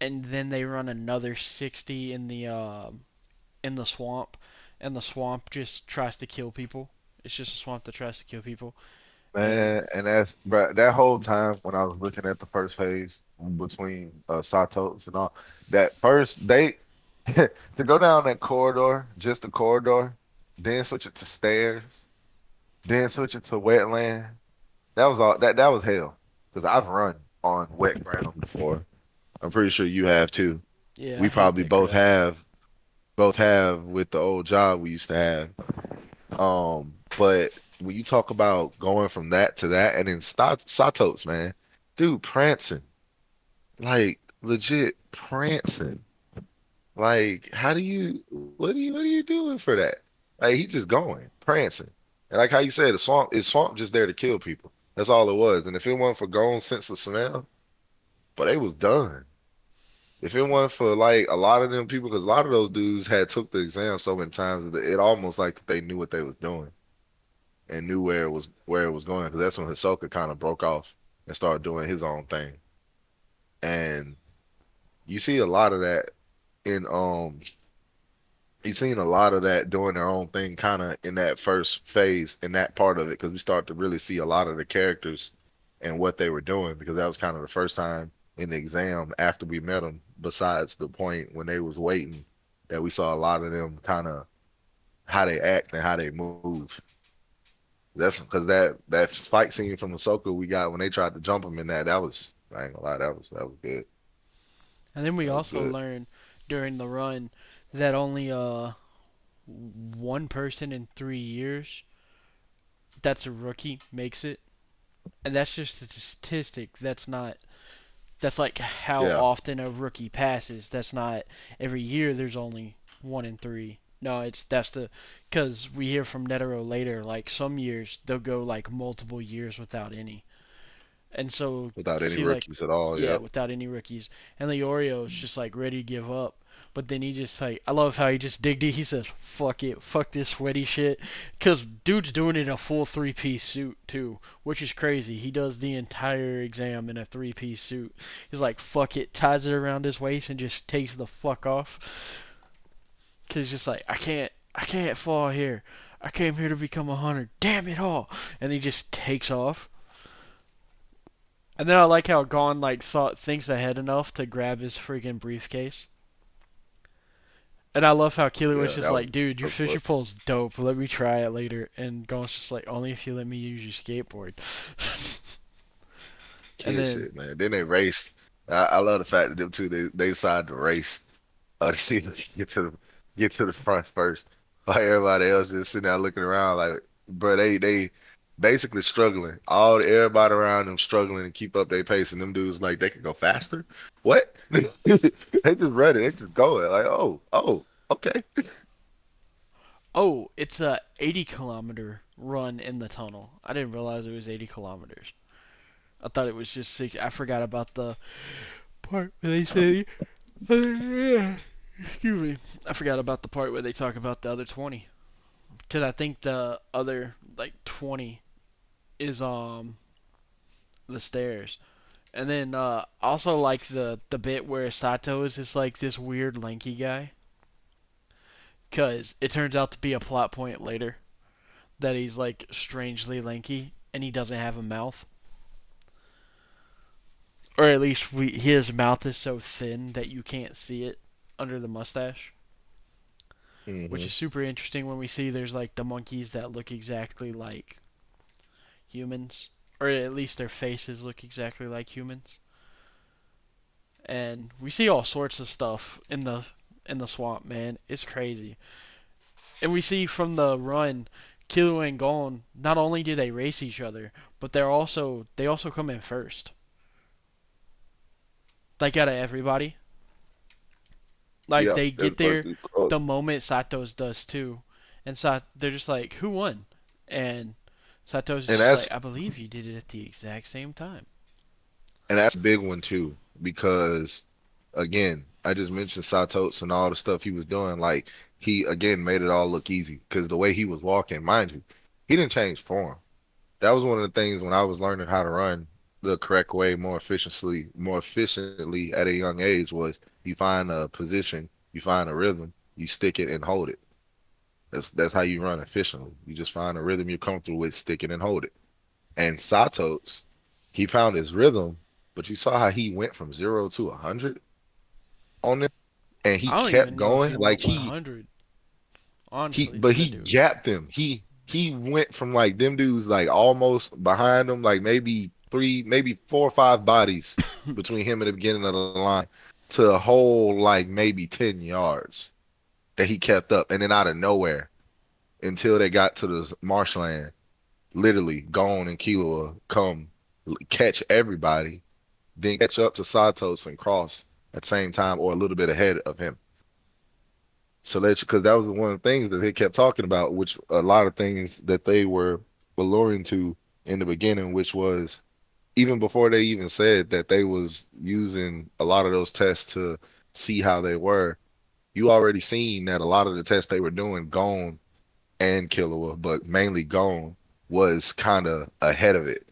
and then they run another 60 in the swamp, and the swamp just tries to kill people. It's just a swamp that tries to kill people, and Man, and that's but that whole time when I was looking at the first phase between Satos and all that first they to go down that corridor, just the corridor, then switch it to stairs, then switch it to wetland. That was all that was hell. Because I've run on wet ground before. I'm pretty sure you have too. yeah, I We hate probably that crap. both have with the old job we used to have. But when you talk about going from that to that, and then Satos, man, dude, prancing, like legit prancing. Like, what are you doing for that? Like, he just going, prancing. And like how you said, the swamp just there to kill people. That's all it was. And if it wasn't for Gon's sense of smell, but they was done. If it wasn't for like a lot of them people, because a lot of those dudes had took the exam so many times that it almost like they knew what they was doing and knew where it was going. Because that's when Hisoka kind of broke off and started doing his own thing. And you see a lot of that in you've seen a lot of that doing their own thing kind of in that first phase in that part of it because we start to really see a lot of the characters and what they were doing because that was kind of the first time in the exam after we met them besides the point when they was waiting that we saw a lot of them kind of how they act and how they move. That's because that fight scene from Ahsoka we got when they tried to jump him in that was I ain't gonna lie that was good. And then we That was also good. learned during the run that only one person in 3 years that's a rookie makes it, and that's just a statistic. That's like how Yeah, often a rookie passes. That's not every year. There's only one in three. No, that's the because we hear from Netero later. Like some years they'll go like multiple years without any, and so without any see like rookies at all. yeah Yep, without any rookies. And Leorio's just like ready to give up. But then he just like I love how he just digged it. He says, "Fuck it, fuck this sweaty shit," cause dude's doing it in a full three-piece suit too, which is crazy. He does the entire exam in a three-piece suit. He's like, "Fuck it," ties it around his waist and just takes the fuck off. Cause he's just like, I can't fall here. I came here to become a hunter. Damn it all!" And he just takes off. And then I like how Gon like thinks ahead enough to grab his freaking briefcase. And I love how Keely was Yeah, just that was like, dude, your a fishing book. pole's dope. Let me try it later. And Gon's just like, only if you let me use your skateboard. And Kid then, shit, man. Then they raced. I love the fact that them two they decided to race. To see who can get to the front first. While everybody else just sitting there looking around like, bro, they basically struggling. Everybody around them struggling to keep up their pace, and them dudes like they could go faster. What? They just running. They just going like, okay. oh, it's a 80-kilometer run in the tunnel. I didn't realize it was 80 kilometers. I thought it was just 6. I forgot about the part where they say, excuse me. I forgot about the part where they talk about the other 20. Because I think the other, like, 20 is, the stairs. And then also like the bit where Sato is just like this weird lanky guy, cause it turns out to be a plot point later that he's like strangely lanky and he doesn't have a mouth, or at least his mouth is so thin that you can't see it under the mustache, which Hmm. is super interesting when we see there's like the monkeys that look exactly like humans, or at least their faces look exactly like humans, and we see all sorts of stuff in the swamp, man. It's crazy. And we see from the run, Killua and Gon, not only do they race each other, but they also come in first. Like out of everybody. Like Yeah, they they're the get first there to cross. the moment Sato's does too. And they're just like, who won? And Sato's And just like, that's I believe you did it at the exact same time. and that's a big one too, because again, I just mentioned Satots and all the stuff he was doing. Like he again made it all look easy because the way he was walking, mind you, he didn't change form. That was one of the things when I was learning how to run the correct way, more efficiently at a young age was you find a position, you find a rhythm, you stick it and hold it. That's how you run efficiently. You just find a rhythm you're comfortable with, stick it and hold it. And Satos, he found his rhythm, but you saw how he went from 0 to 100 on it, and he I don't kept even know if he going. Like went 100. Honestly, but that he dude. gapped them. He went from like them dudes like almost behind him, like maybe three, maybe 4 or 5 bodies between him and the beginning of the line to a whole like maybe 10 yards that he kept up, and then out of nowhere until they got to the marshland, literally Gon and Killua come catch everybody, then catch up to Satos and cross at the same time or a little bit ahead of him. So that's because that was one of the things that they kept talking about, which a lot of things that they were alluring to in the beginning, which was even before they even said that they was using a lot of those tests to see how they were. You already seen that a lot of the tests they were doing, Gon and Killua, but mainly Gon was kind of ahead of it.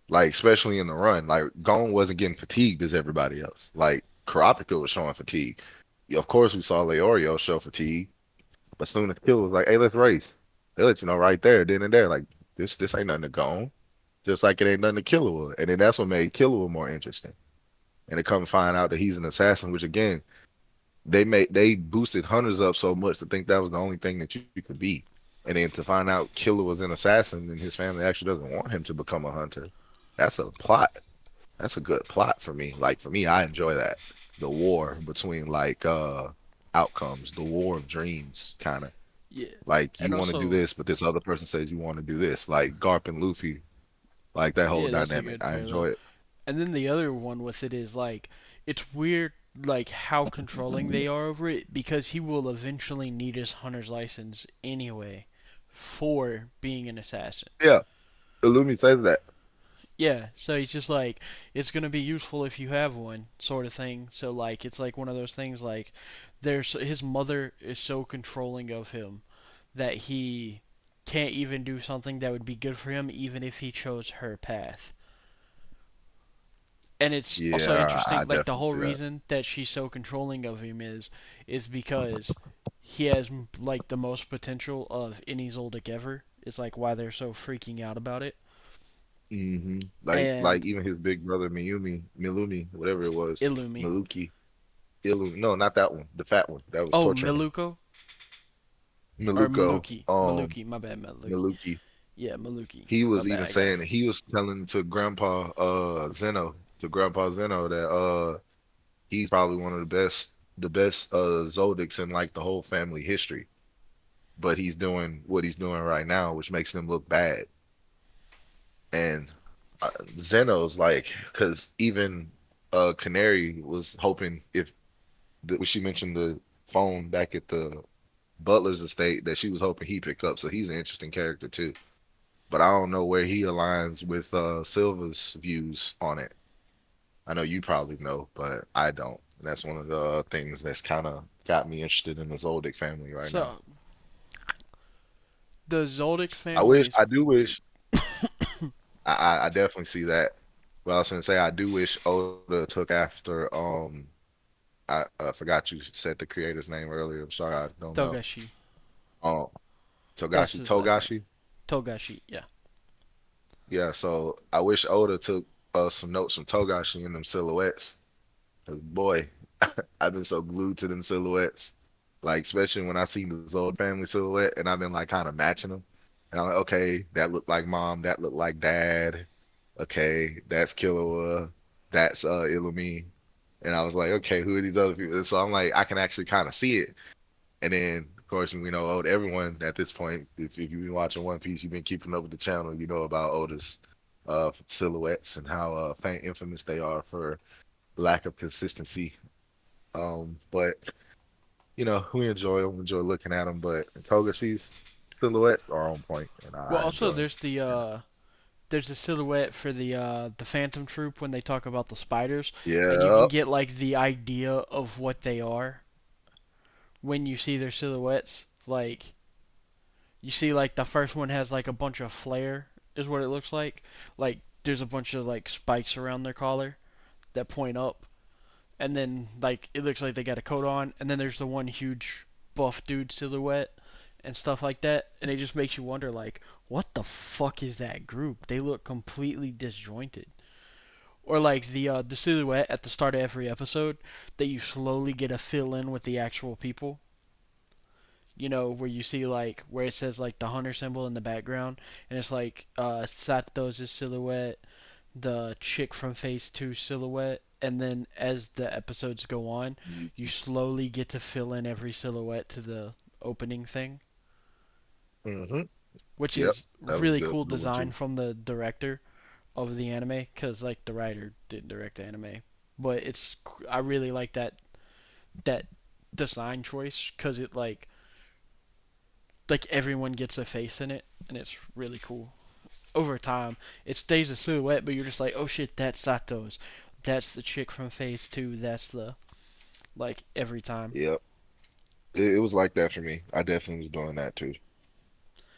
Like especially in the run, like Gon wasn't getting fatigued as everybody else. Like Karapika was showing fatigue. Of course, we saw Leorio show fatigue. But soon as Kill was like, "Hey, let's race," they let you know right there, then and there, like this ain't nothing to go on. Just like it ain't nothing to Killua. And then that's what made Killua more interesting. And to come find out that he's an assassin, which again, they boosted hunters up so much to think that was the only thing that you could be. And then to find out Killua was an assassin and his family actually doesn't want him to become a hunter. That's a plot. That's a good plot for me. Like for me, I enjoy that. The war between like outcomes, the war of dreams kind of. Yeah. Like And you want to do also, this, but this other person says you want to do this. Like Garp and Luffy, like that whole yeah, that's a dynamic. good I enjoy parallel. it. And then the other one with it is like it's weird like how controlling they are over it because he will eventually need his hunter's license anyway for being an assassin. Yeah, Illumi says that. Yeah, so he's just like it's gonna be useful if you have one sort of thing. So like it's like one of those things like there's his mother is so controlling of him that he can't even do something that would be good for him even if he chose her path. And it's also Yeah, I interesting, like the definitely whole see that. reason that she's so controlling of him is because he has like the most potential of any Zoldyck ever. Is like why they're so freaking out about it. Like And even his big brother Milumi, whatever it was, Illumi, Maluki. No, not that one. The fat one that was Oh, torturing him. Miluko or Maluko, Maluki. Maluki. My bad, Maluki. Maluki. Yeah, Maluki. He My was bad. even I got it. saying he was telling to Grandpa Grandpa Zeno that he's probably one of the best Zoldycks in like the whole family history. But he's doing what he's doing right now, which makes him look bad. And Zeno's like, because even Canary was hoping if when she mentioned the phone back at the Butler's estate that she was hoping he pick up. So he's an interesting character too. But I don't know where he aligns with Silva's views on it. I know you probably know, but I don't. And that's one of the things that's kind of got me interested in the Zoldyck family right now. So the Zoldyck I wish, families. I do wish, I definitely see that. But I was gonna say, I do wish Oda took after, I forgot you said the creator's name earlier. I'm sorry, I don't know. Togashi. Um, That's Togashi, his last name. Togashi. Togashi. Yeah. Yeah, so I wish Oda took some notes from Togashi and them silhouettes. Cause boy, I've been so glued to them silhouettes. Like especially when I see the Zod family silhouette, and I've been like kind of matching them. And I'm like, okay, that looked like mom, that looked like dad. Okay, that's Killua, that's Illumi. And I was like, okay, who are these other people? And so I'm like, I can actually kind of see it. And then, of course, we know Oda. Everyone at this point, if you've been watching One Piece, you've been keeping up with the channel, you know about Oda's silhouettes and how infamous they are for lack of consistency. But we enjoy them, enjoy looking at them. But Togashi's silhouettes are on point, and Well, I also enjoy them. And there's the silhouette for the Phantom Troop when they talk about the spiders, and you can yeah, get like the idea of what they are when you see their silhouettes. Like you see, like the first one has like a bunch of flare, is what it looks like. Like there's a bunch of like spikes around their collar that point up, and then like it looks like they got a coat on, and then there's the one huge buff dude silhouette and stuff like that, and it just makes you wonder like what the fuck is that group? They look completely disjointed. Or like the silhouette at the start of every episode that you slowly get a fill in with the actual people. You know, where you see like where it says like the hunter symbol in the background, and it's like Sato's silhouette, the chick from Phase 2 silhouette, and then as the episodes go on, you slowly get to fill in every silhouette to the opening thing, mm-hmm. which Yep, is that was a really good, cool good one design too. from the director of the anime, because like the writer didn't direct the anime, but I really like that design choice because it like everyone gets a face in it, and it's really cool. Over time, it stays a silhouette, but you're just like, oh shit, that's Sato's. That's the chick from Phase 2. That's the, like, every time. Yep, it was like that for me. I definitely was doing that too.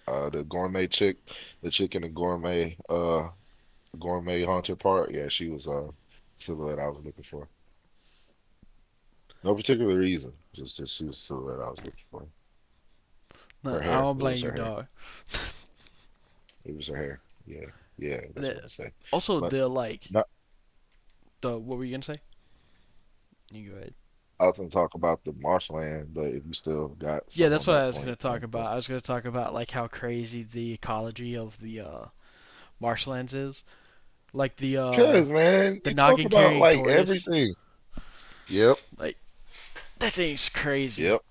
The gourmet chick, the chick in the gourmet hunter part, yeah, she was silhouette I was looking for. No particular reason. Just she was the silhouette I was looking for. No, Her I hair. don't It was blame her you, hair. dog. It was her hair. Yeah. Yeah, that's what I say. Also, But like, not what were you gonna say? You go ahead. I was gonna talk about the marshland, but if you still got Yeah, some that's on what I that was gonna point, talk about. I was gonna talk about, like, how crazy the ecology of the, marshlands is. Like, cause man, the we talk noggin about carrying like tortoise. everything. Yep. Like, that thing's crazy. Yep.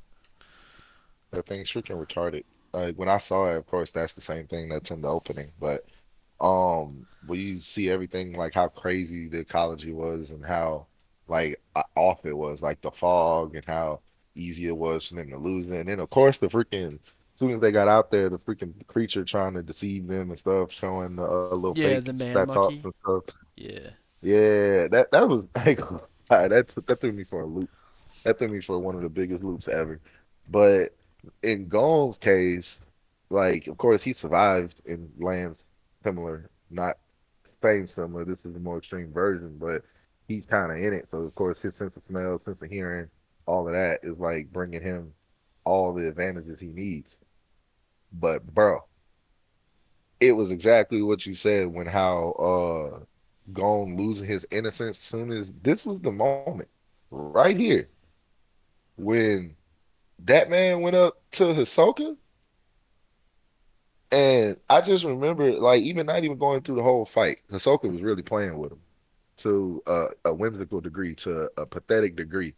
That thing's freaking retarded. Like when I saw it, of course, that's the same thing that's in the opening. But when you see everything like how crazy the ecology was and how like off it was, like the fog and how easy it was for them to lose it. And then of course the freaking as soon as they got out there, the freaking creature trying to deceive them and stuff, showing the little Yeah, fake the man stats monkey. and stuff. Yeah. Yeah, that was that threw me for a loop. That threw me for one of the biggest loops ever. But in Gon's case, like, of course, he survived in lands similar, not same similar. This is a more extreme version, but he's kind of in it. So, of course, his sense of smell, sense of hearing, all of that is like bringing him all the advantages he needs. But, bro, it was exactly what you said when how Gon losing his innocence soon as this was the moment right here. when that man went up to Hisoka, and I just remember like even not even going through the whole fight, Hisoka was really playing with him to a whimsical degree, to a pathetic degree.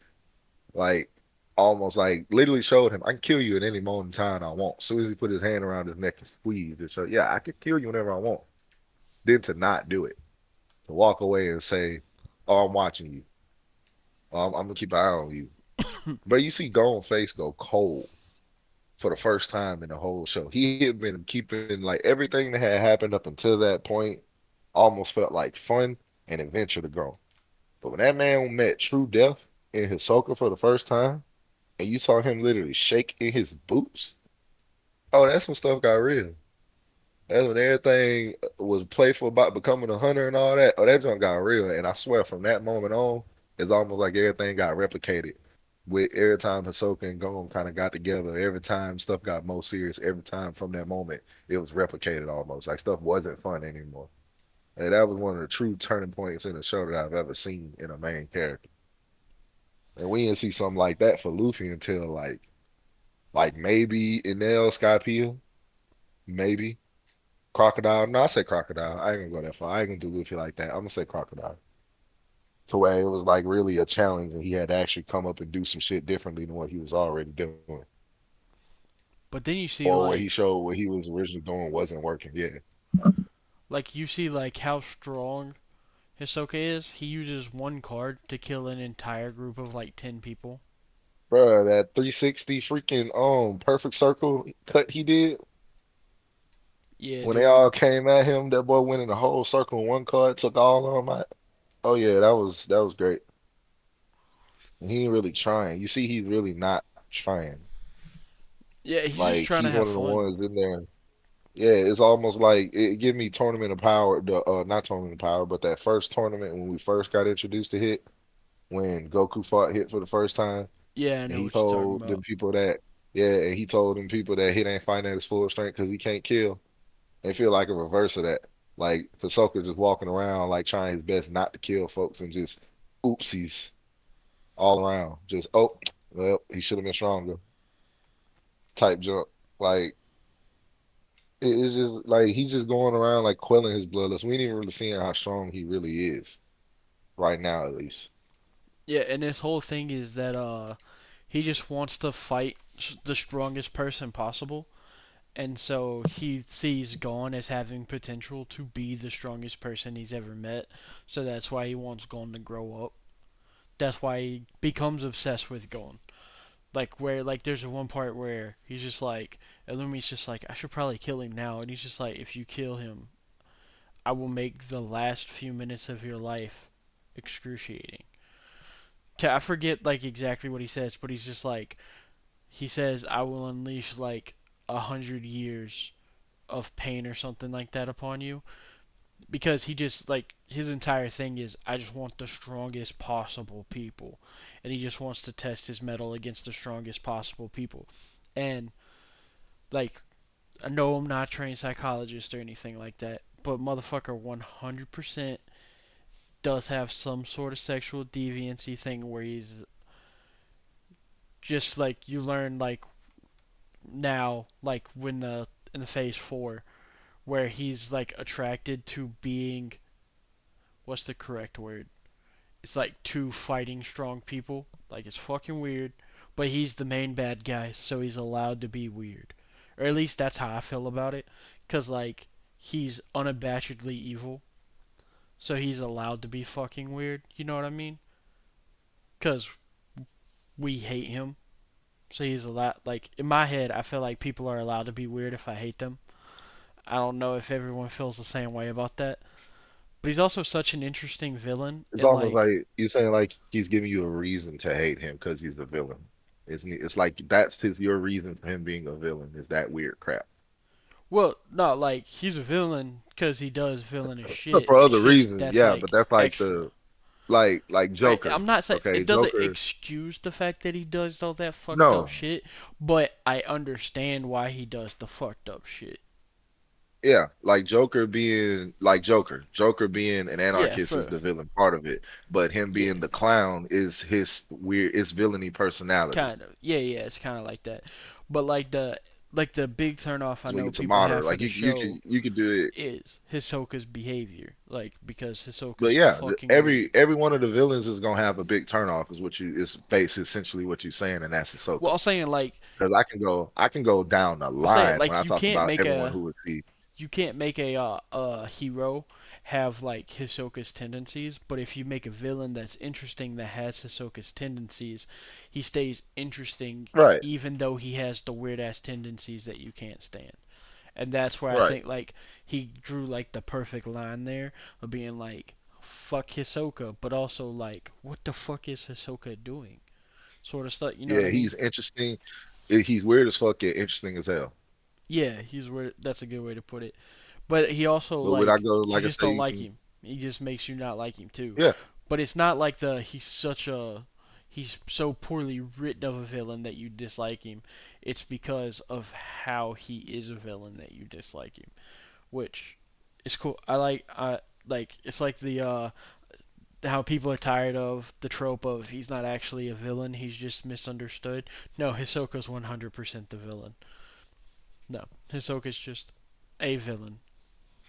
Like almost like literally showed him I can kill you at any moment in time I want. As soon as he put his hand around his neck and squeezed it, so yeah, I could kill you whenever I want. Then to not do it, to walk away and say, "Oh, I'm watching you. Oh, I'm gonna keep an eye on you." But you see Gon face go cold for the first time in the whole show. He had been keeping like everything that had happened up until that point almost felt like fun and adventure to Gon. But when that man met true death in Hisoka for the first time, and you saw him literally shake in his boots, oh, that's when stuff got real. That's when everything was playful about becoming a hunter and all that. Oh, that junk got real. And I swear from that moment on, it's almost like everything got replicated. With every time Hisoka and Gon kind of got together, every time stuff got more serious, every time from that moment, it was replicated almost. Like stuff wasn't fun anymore. And that was one of the true turning points in the show that I've ever seen in a main character. And we didn't see something like that for Luffy until like maybe Enel Skypiea, maybe. Crocodile. No, I say crocodile. I ain't gonna go that far. I ain't gonna do Luffy like that. I'm gonna say crocodile. To where it was like really a challenge and he had to actually come up and do some shit differently than what he was already doing. But then you see Or what he like showed what he was originally doing wasn't working. Yeah. you see like how strong Hisoka is. He uses one card to kill an entire group of like 10 people. Bruh, that 360 freaking perfect circle cut he did Yeah, when they dude. all came at him, that boy went in the whole circle in one card, took all of them out. Oh yeah, that was great. And he ain't really trying. You see he's really not trying. Yeah, he's just Like trying to he's have one of the fun. ones in there. Yeah, it's almost like it give me Tournament of Power, the not Tournament of Power, but that first tournament when we first got introduced to Hit, when Goku fought Hit for the first time, Yeah, I and know he what you're talking told them about. people that, yeah, and he told them people that Hit ain't fighting at his full strength because he can't kill. They feel like a reverse of that. Like Hisoka just walking around like trying his best not to kill folks and just oopsies all around. Just oh, well, he should have been stronger type junk. Like it's just like he's just going around like quelling his bloodlust. We ain't even really seeing how strong he really is right now, at least. Yeah, and his whole thing is that he just wants to fight the strongest person possible. And so he sees Gon as having potential to be the strongest person he's ever met. So that's why he wants Gon to grow up. That's why he becomes obsessed with Gon. Like where like there's one part where he's just like Illumi's just like I should probably kill him now, and he's just like if you kill him, I will make the last few minutes of your life excruciating. I forget like exactly what he says, but he's just like he says I will unleash like 100 years of pain or something like that upon you, because he just like his entire thing is I just want the strongest possible people, and he just wants to test his metal against the strongest possible people. And like I know I'm not a trained psychologist or anything like that, but motherfucker 100% does have some sort of sexual deviancy thing where he's just like you learn like now like when the in the phase 4 where he's like attracted to being, what's the correct word, it's like two fighting strong people. Like it's fucking weird, but he's the main bad guy, so he's allowed to be weird. Or at least that's how I feel about it. Cause like he's unabashedly evil, so he's allowed to be fucking weird. You know what I mean? Cause we hate him, so he's allowed. Like in my head, I feel like people are allowed to be weird if I hate them. I don't know if everyone feels the same way about that. But he's also such an interesting villain, It's and almost like, like you're saying like he's giving you a reason to hate him because he's a villain. It's like that's your reason for him being a villain is that weird crap. well, not like he's a villain because he does villainous shit. For It's other just reasons, that's yeah, but like that's like extra. the like Right? Joker. I'm not saying Okay, it doesn't Joker. excuse the fact that he does all that fucked up No, shit, but I understand why he does the fucked up shit. Yeah, like Joker being like Joker being an Yeah, anarchist is for the villain part of it, but him yeah, being the clown is his weird, is villainy personality. kind of. Yeah, yeah, it's kind of like that. But like the big turnoff I So know it's a people have moderate. for Like the you show can you can do it. is Hisoka's behavior. Like because But Hisoka's yeah, fucking weird. every one of the villains is gonna have a big turnoff, is what you is base essentially what you're saying, and that's Well, Ahsoka. I'm saying like Because I can go down the I'll say it line when like I talk about everyone who was the you can't make a hero have like Hisoka's tendencies, but if you make a villain that's interesting that has Hisoka's tendencies, he stays interesting right, even though he has the weird ass tendencies that you can't stand. And that's where I right. think like he drew like the perfect line there of being like fuck Hisoka, but also like what the fuck is Hisoka doing? Sort of stuff, you know what Yeah, I mean? he's interesting. He's weird as fuck, yet interesting as hell. Yeah, he's where that's a good way to put it. But he also But would I like go you like I just say, don't you like can, him. He just makes you not like him too. yeah, But it's not like the he's so poorly written of a villain that you dislike him. It's because of how he is a villain that you dislike him, which is cool. I like it's like the how people are tired of the trope of he's not actually a villain, he's just misunderstood. No, Hisoka's 100% the villain. No, Hisoka's just a villain.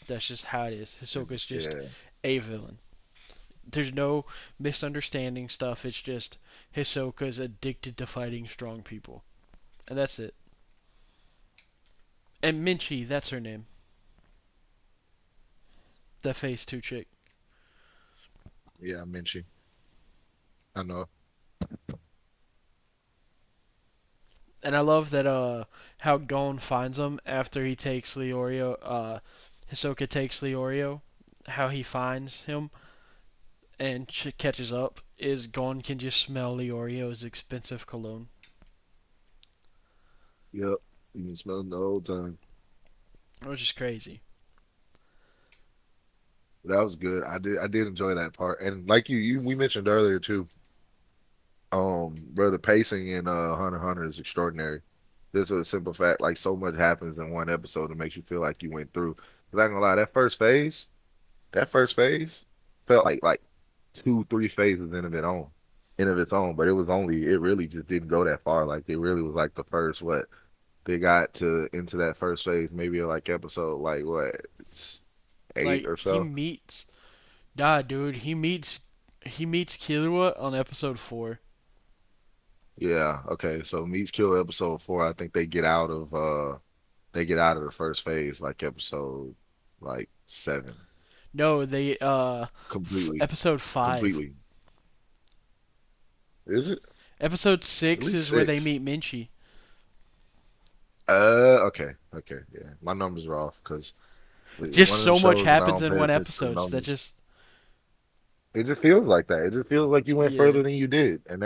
That's just how it is. Hisoka's just yeah. a villain. There's no misunderstanding stuff. It's just Hisoka's addicted to fighting strong people, and that's it. And Minchi, that's her name. That Phase 2 chick. Yeah, I mentioned. I know. And I love that how Gon finds him after he takes Leorio. Hisoka takes Leorio. How he finds him and catches up is Gon can just smell Leorio's expensive cologne, Yep. You can smell it the whole time. which is crazy. That was good. I did enjoy that part. And like you we mentioned earlier too, bro, the pacing in Hunter x Hunter is extraordinary. Just for a simple fact, like so much happens in one episode that makes you feel like you went through. 'Cause I ain't gonna lie, that first phase felt like two, three phases in of its own. But it really just didn't go that far. Like it really was like the first what they got to into that first phase, maybe like episode like what it's eight Like or he so. meets, nah, dude, he meets Killua on episode 4. Yeah, okay. So Meets Kill episode four, I think they get out of the first phase like episode like seven. No, they Completely. episode 5. Completely. Is it? Episode At 6 least is where they six. meet Minchi. Okay, okay, yeah. My numbers are off because Just one of them so much shows that I happens don't in pay one attention to the episode that numbers. just It just feels like that. It just feels like you went yeah. further than you did, and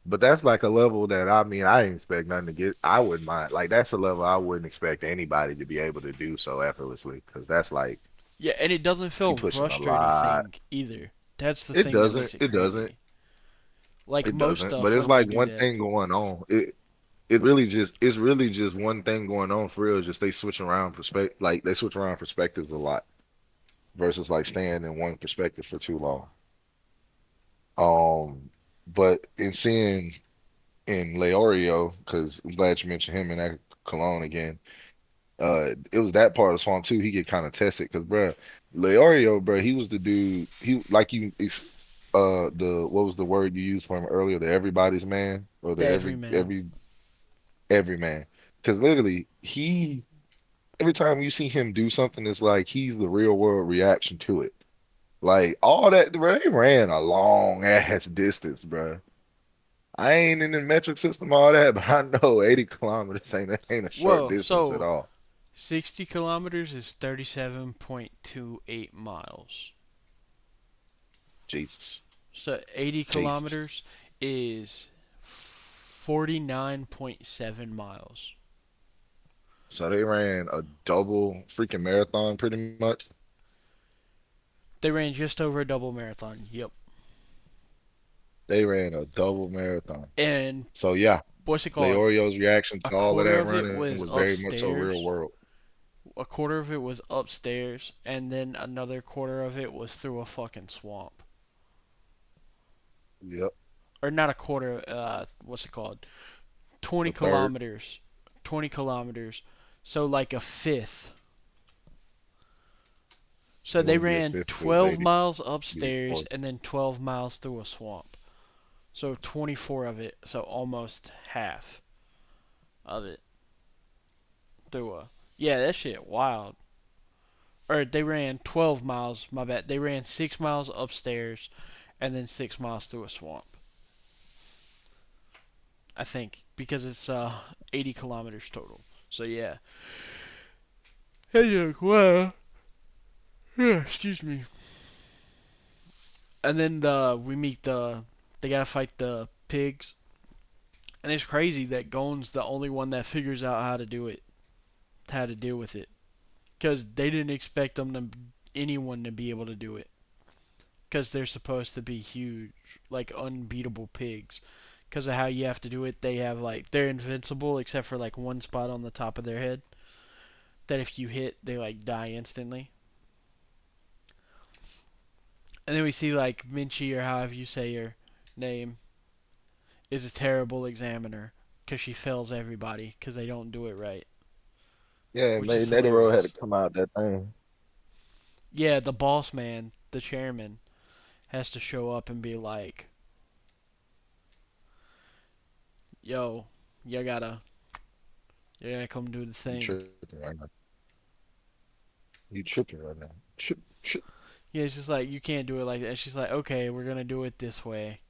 but that's like a level that I mean, I didn't expect nothing to get. I wouldn't mind. Like that's a level I wouldn't expect anybody to be able to do so effortlessly, because that's like Yeah, and it doesn't you feel pushing a rushed or lot. anything either. That's the It thing that doesn't. makes it It doesn't. crazy. Like It most doesn't. But stuff it's when they like do one that. thing going on. It's really just one thing going on for real. Just they switch around perspective. Like they switch around perspectives a lot versus like staying in one perspective for too long. Um, but in seeing in Leorio, because I'm glad you mentioned him in that cologne again. It was that part of the swamp too. He get kind of tested because, bruh, Leorio, bruh, he was the dude. He like you. The what was the word you used for him earlier? The everybody's man or The the everyman. every man. Because literally, every time you see him do something, it's like he's the real world reaction to it. Like all that, bro. They ran a long ass distance, bro. I ain't in the metric system, all that, but I know 80 kilometers ain't a short Whoa, distance at so all. 60 kilometers is 37.28 miles. Jesus. So 80 Jesus. kilometers is 49.7 miles. So they ran a double freaking marathon pretty much. They ran just over a double marathon. Yep. They ran a double marathon. And So yeah, what's it called? Leorio's reaction A to all of quarter that of it running was was very much so real upstairs. world. a quarter of it was upstairs, and then another quarter of it was through a fucking swamp. Yep. Or not a quarter, what's it called? 20 A third. kilometers. 20 kilometers. So like a fifth. So It they wouldn't be a ran fifth if it was 12 80. miles It'd be a upstairs fourth. and then 12 miles through a swamp. So 24 of it, so almost half of it through a. Yeah, that shit wild. Or they ran 12 miles, my bad. They ran 6 miles upstairs and then 6 miles through a swamp. I think because it's 80 kilometers total. So yeah. Hey, wow. Yeah, excuse me. And then we meet they gotta fight the pigs. And it's crazy that Gon's the only one that figures out how to do it, how to deal with it. Because they didn't expect anyone to be able to do it. Because they're supposed to be huge, like unbeatable pigs. Because of how you have to do it, they have like they're invincible except for like one spot on the top of their head that if you hit, they like die instantly. And then we see like Minchi or however you say your name is a terrible examiner because she fails everybody because they don't do it right, Yeah, which is man, Netero had to hilarious. come out that thing. Yeah, the boss man, the chairman, has to show up and be like, "Yo, you gotta, you gotta come do the You thing." tripping right now. You tripping right now. Trip. Yeah, it's just like you can't do it like that. And she's like, "Okay, we're gonna do it this way,"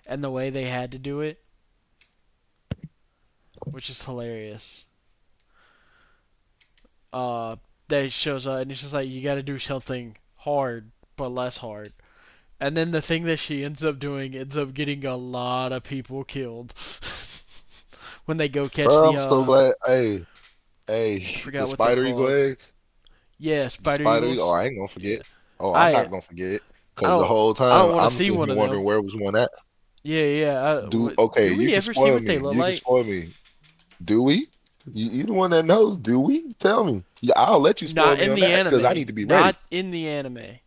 and the way they had to do it, which is hilarious. Uh, that shows up and it's just like you gotta do something hard but less hard. And then the thing that she ends up doing ends up getting a lot of people killed. When they go catch Bro, the I'm so glad. Hey, the forgot what they're Spider Eagle called. eggs. Yeah, The spider Spider Eagle. Oh, eagles. I ain't gonna forget. Yeah. Oh, I'm I not gonna forget. I Cause the don't whole I time don't want to I'm see sitting one here of them. wondering where was one at. Yeah, yeah. Okay, Do you we can ever see spoil what they me. look You can like? spoil me. Do we? You the one that knows. Do we? Tell me. Yeah, I'll let you spoil Not me in on the that because I anime. need to be ready. Not in the anime.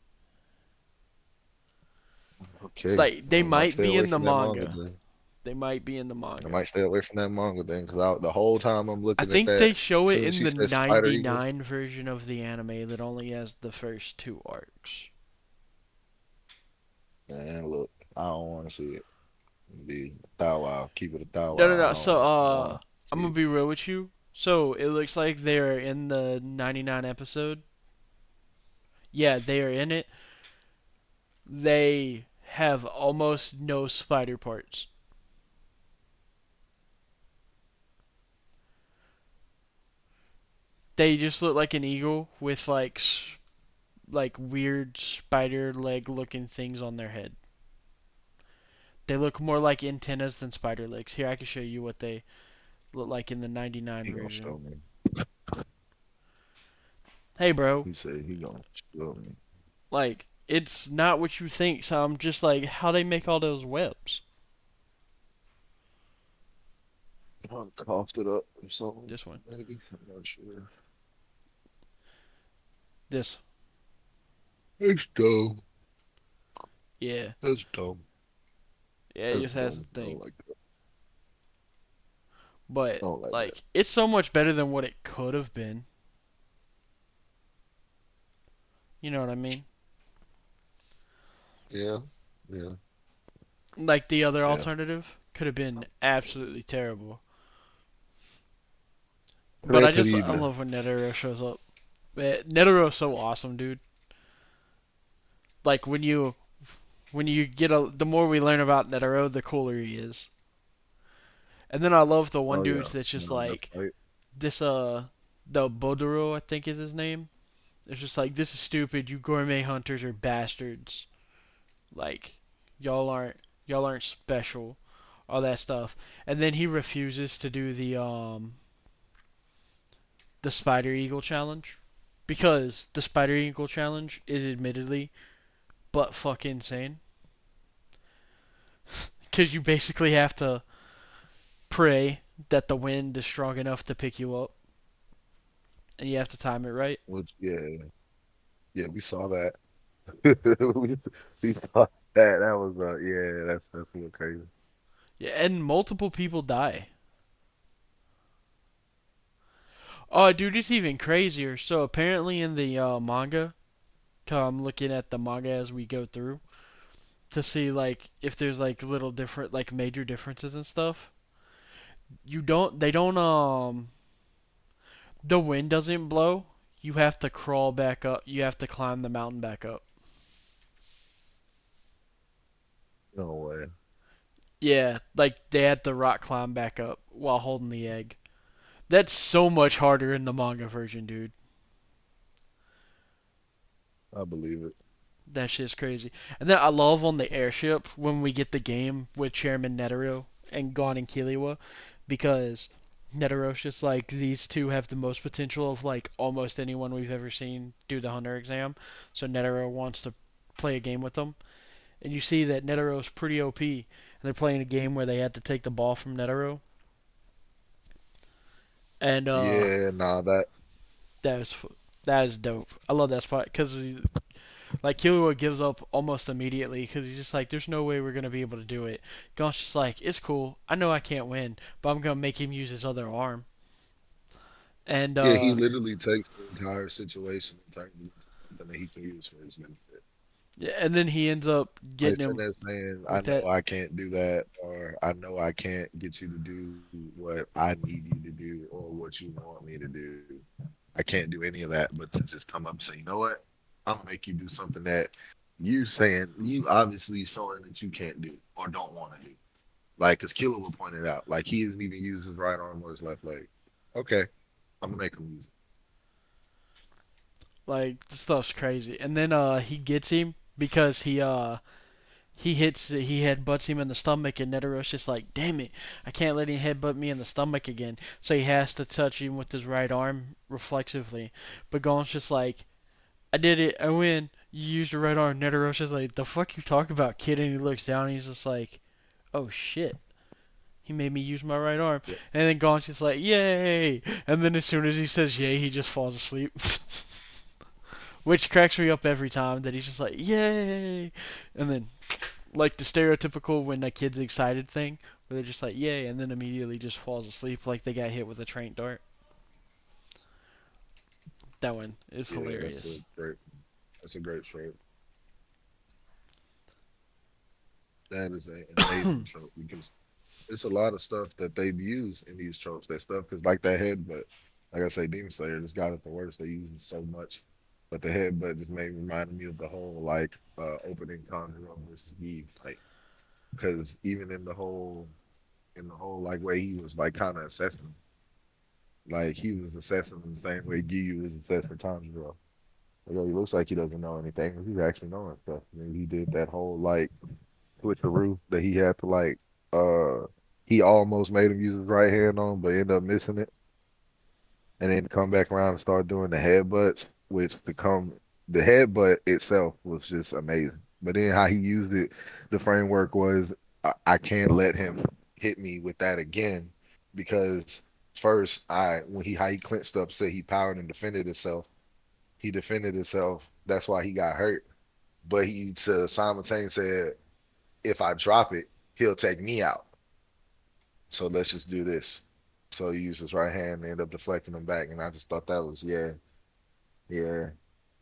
Okay, Like they I might might stay be away in the from that manga manga. then. They might be in the I manga. might stay away from that manga then because the whole time I'm I looking at think that, they show as it soon as in she the says Spider Eagles, 99 version of the anime that only has the first two arcs. man, look, I don't want to see it. Be Thou Wow, keep it a Thou No, no, Wow. no. I So, don't want to I'm see gonna it. be real with you. So it looks like they're in the 99 episode. Yeah, they are in it. They have almost no spider parts. They just look like an eagle with like weird spider leg looking things on their head. They look more like antennas than spider legs. Here, I can show you what they look like in the 99 He gonna version. show me. Hey, bro. He said he gonna show me. Like, it's not what you think, so I'm just like, how they make all those webs? I coughed it up or something, This one. maybe. I'm not sure. This. It's dumb. Yeah. That's dumb. Yeah, it That's just has a dumb. I don't thing. like that. But, I don't like that. like, it's so much better than what it could have been. You know what I mean? Yeah, yeah, Like, the other yeah. alternative could have been absolutely terrible. But Correct. Good I evening. love when Netero shows up. Netero's so awesome, dude. Like, when you get the more we learn about Netero, the cooler he is. And then I love the one Oh dude yeah. that's just That's like, right. this, the Bodoro, I think is his name. It's just like, this is stupid. You gourmet hunters are bastards. Like, y'all aren't y'all aren't special. All that stuff. And then he refuses to do the Spider Eagle challenge because the Spider Eagle challenge is admittedly but fuck insane. Because you basically have to pray that the wind is strong enough to pick you up. and you have to time it right. Which yeah, we saw that. we, we saw that. That was yeah, that's a little crazy. Yeah, and multiple people die. Oh, dude, it's even crazier. So apparently in the manga, 'cause I'm looking at the manga as we go through to see like if there's like little different like major differences and stuff. They don't the wind doesn't blow. You have to crawl back up. You have to climb the mountain back up. No way. Yeah, like they had to rock climb back up while holding the egg. That's so much harder in the manga version, dude. I believe it. That shit's crazy. And then I love on the airship when we get the game with Chairman Netero and Gon and Killua because Netero's just like these two have the most potential of like almost anyone we've ever seen do the hunter exam. So Netero wants to play a game with them. And you see that Netero's pretty OP and they're playing a game where they had to take the ball from Netero and Yeah, nah, that that was that is dope. I love that spot because like Killua gives up almost immediately because he's just like, "There's no way we're gonna be able to do it." Gon's just like, "It's cool. I know I can't win, but I'm gonna make him use his other arm." And yeah, he literally takes the entire situation and turns it into something that he can use for his benefit. yeah, and then he ends up Like getting sitting him there saying, I with that. know I can't do that, or I know I can't get you to do what I need you to do or what you want me to do. I can't do any of that, but to just come up and say, you know what? I'm gonna make you do something that you saying you obviously showing that you can't do or don't want to do. Like, cause Killer will point it out. Like he isn't even use his right arm or his left leg. Okay, I'm gonna make him use it. Like this stuff's crazy. And then he gets him because he headbutts him in the stomach, and Netero's just like, damn it, I can't let him headbutt me in the stomach again. So he has to touch him with his right arm reflexively. But Gon's just like, I did it, I win. You used your right arm. Netero's just like, the fuck you talk about, kid? And he looks down, and he's just like, oh shit. He made me use my right arm. Yeah, And then Gon's just like, yay! And then as soon as he says yay, he just falls asleep. Which cracks me up every time that he's just like, yay! And then like the stereotypical when a kid's excited thing, where they're just like, yay, and then immediately just falls asleep like they got hit with a train dart. That one is yeah, hilarious. that's a great trope. That is an amazing trope because it's a lot of stuff that they use in these tropes. That stuff because like that headbutt, like I say, Demon Slayer just got it the worst. They use it so much, but the headbutt just made remind me of the whole like opening Tanjiro versus Eve fight. Because even in the whole like way he was like kind of assessing, like he was assessing the same way Giyu was assessed for Tanjiro. Like, yo, he looks like he doesn't know anything, but he's actually knowing stuff. And he did that whole like switcheroo that he had to like uh he almost made him use his right hand on, but ended up missing it, and then come back around and start doing the headbutts, which become the headbutt itself was just amazing. But then how he used it, the framework was I can't let him hit me with that again because first I when he how he clinched up said he powered and defended himself. He defended himself. That's why he got hurt. But he to simultaneously said if I drop it, he'll take me out. So let's just do this. So he used his right hand and ended up deflecting him back. And I just thought that was yeah,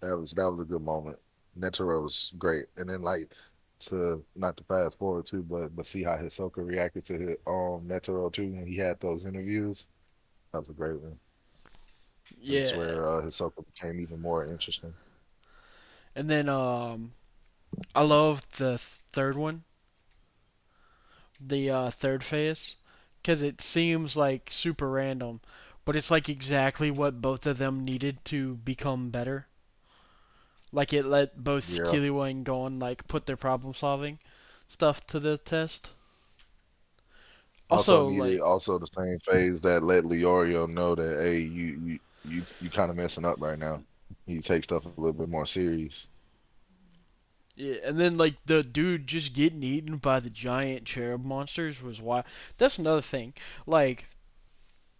that was a good moment. Netero was great. And then like to not to fast forward too, but see how Hisoka reacted to Netero too when he had those interviews. That was a great one. This is Yeah. where Hisoka became even more interesting. And then I love the third one, the third phase, because it seems like super random, but it's like exactly what both of them needed to become better. Like it let both Yeah. Killua and Gon like put their problem solving stuff to the test. Also Also, needed like also the same phase that let Leorio know that hey, you kind of messing up right now. You take stuff a little bit more serious. yeah, and then like the dude just getting eaten by the giant cherub monsters was why. That's another thing. Like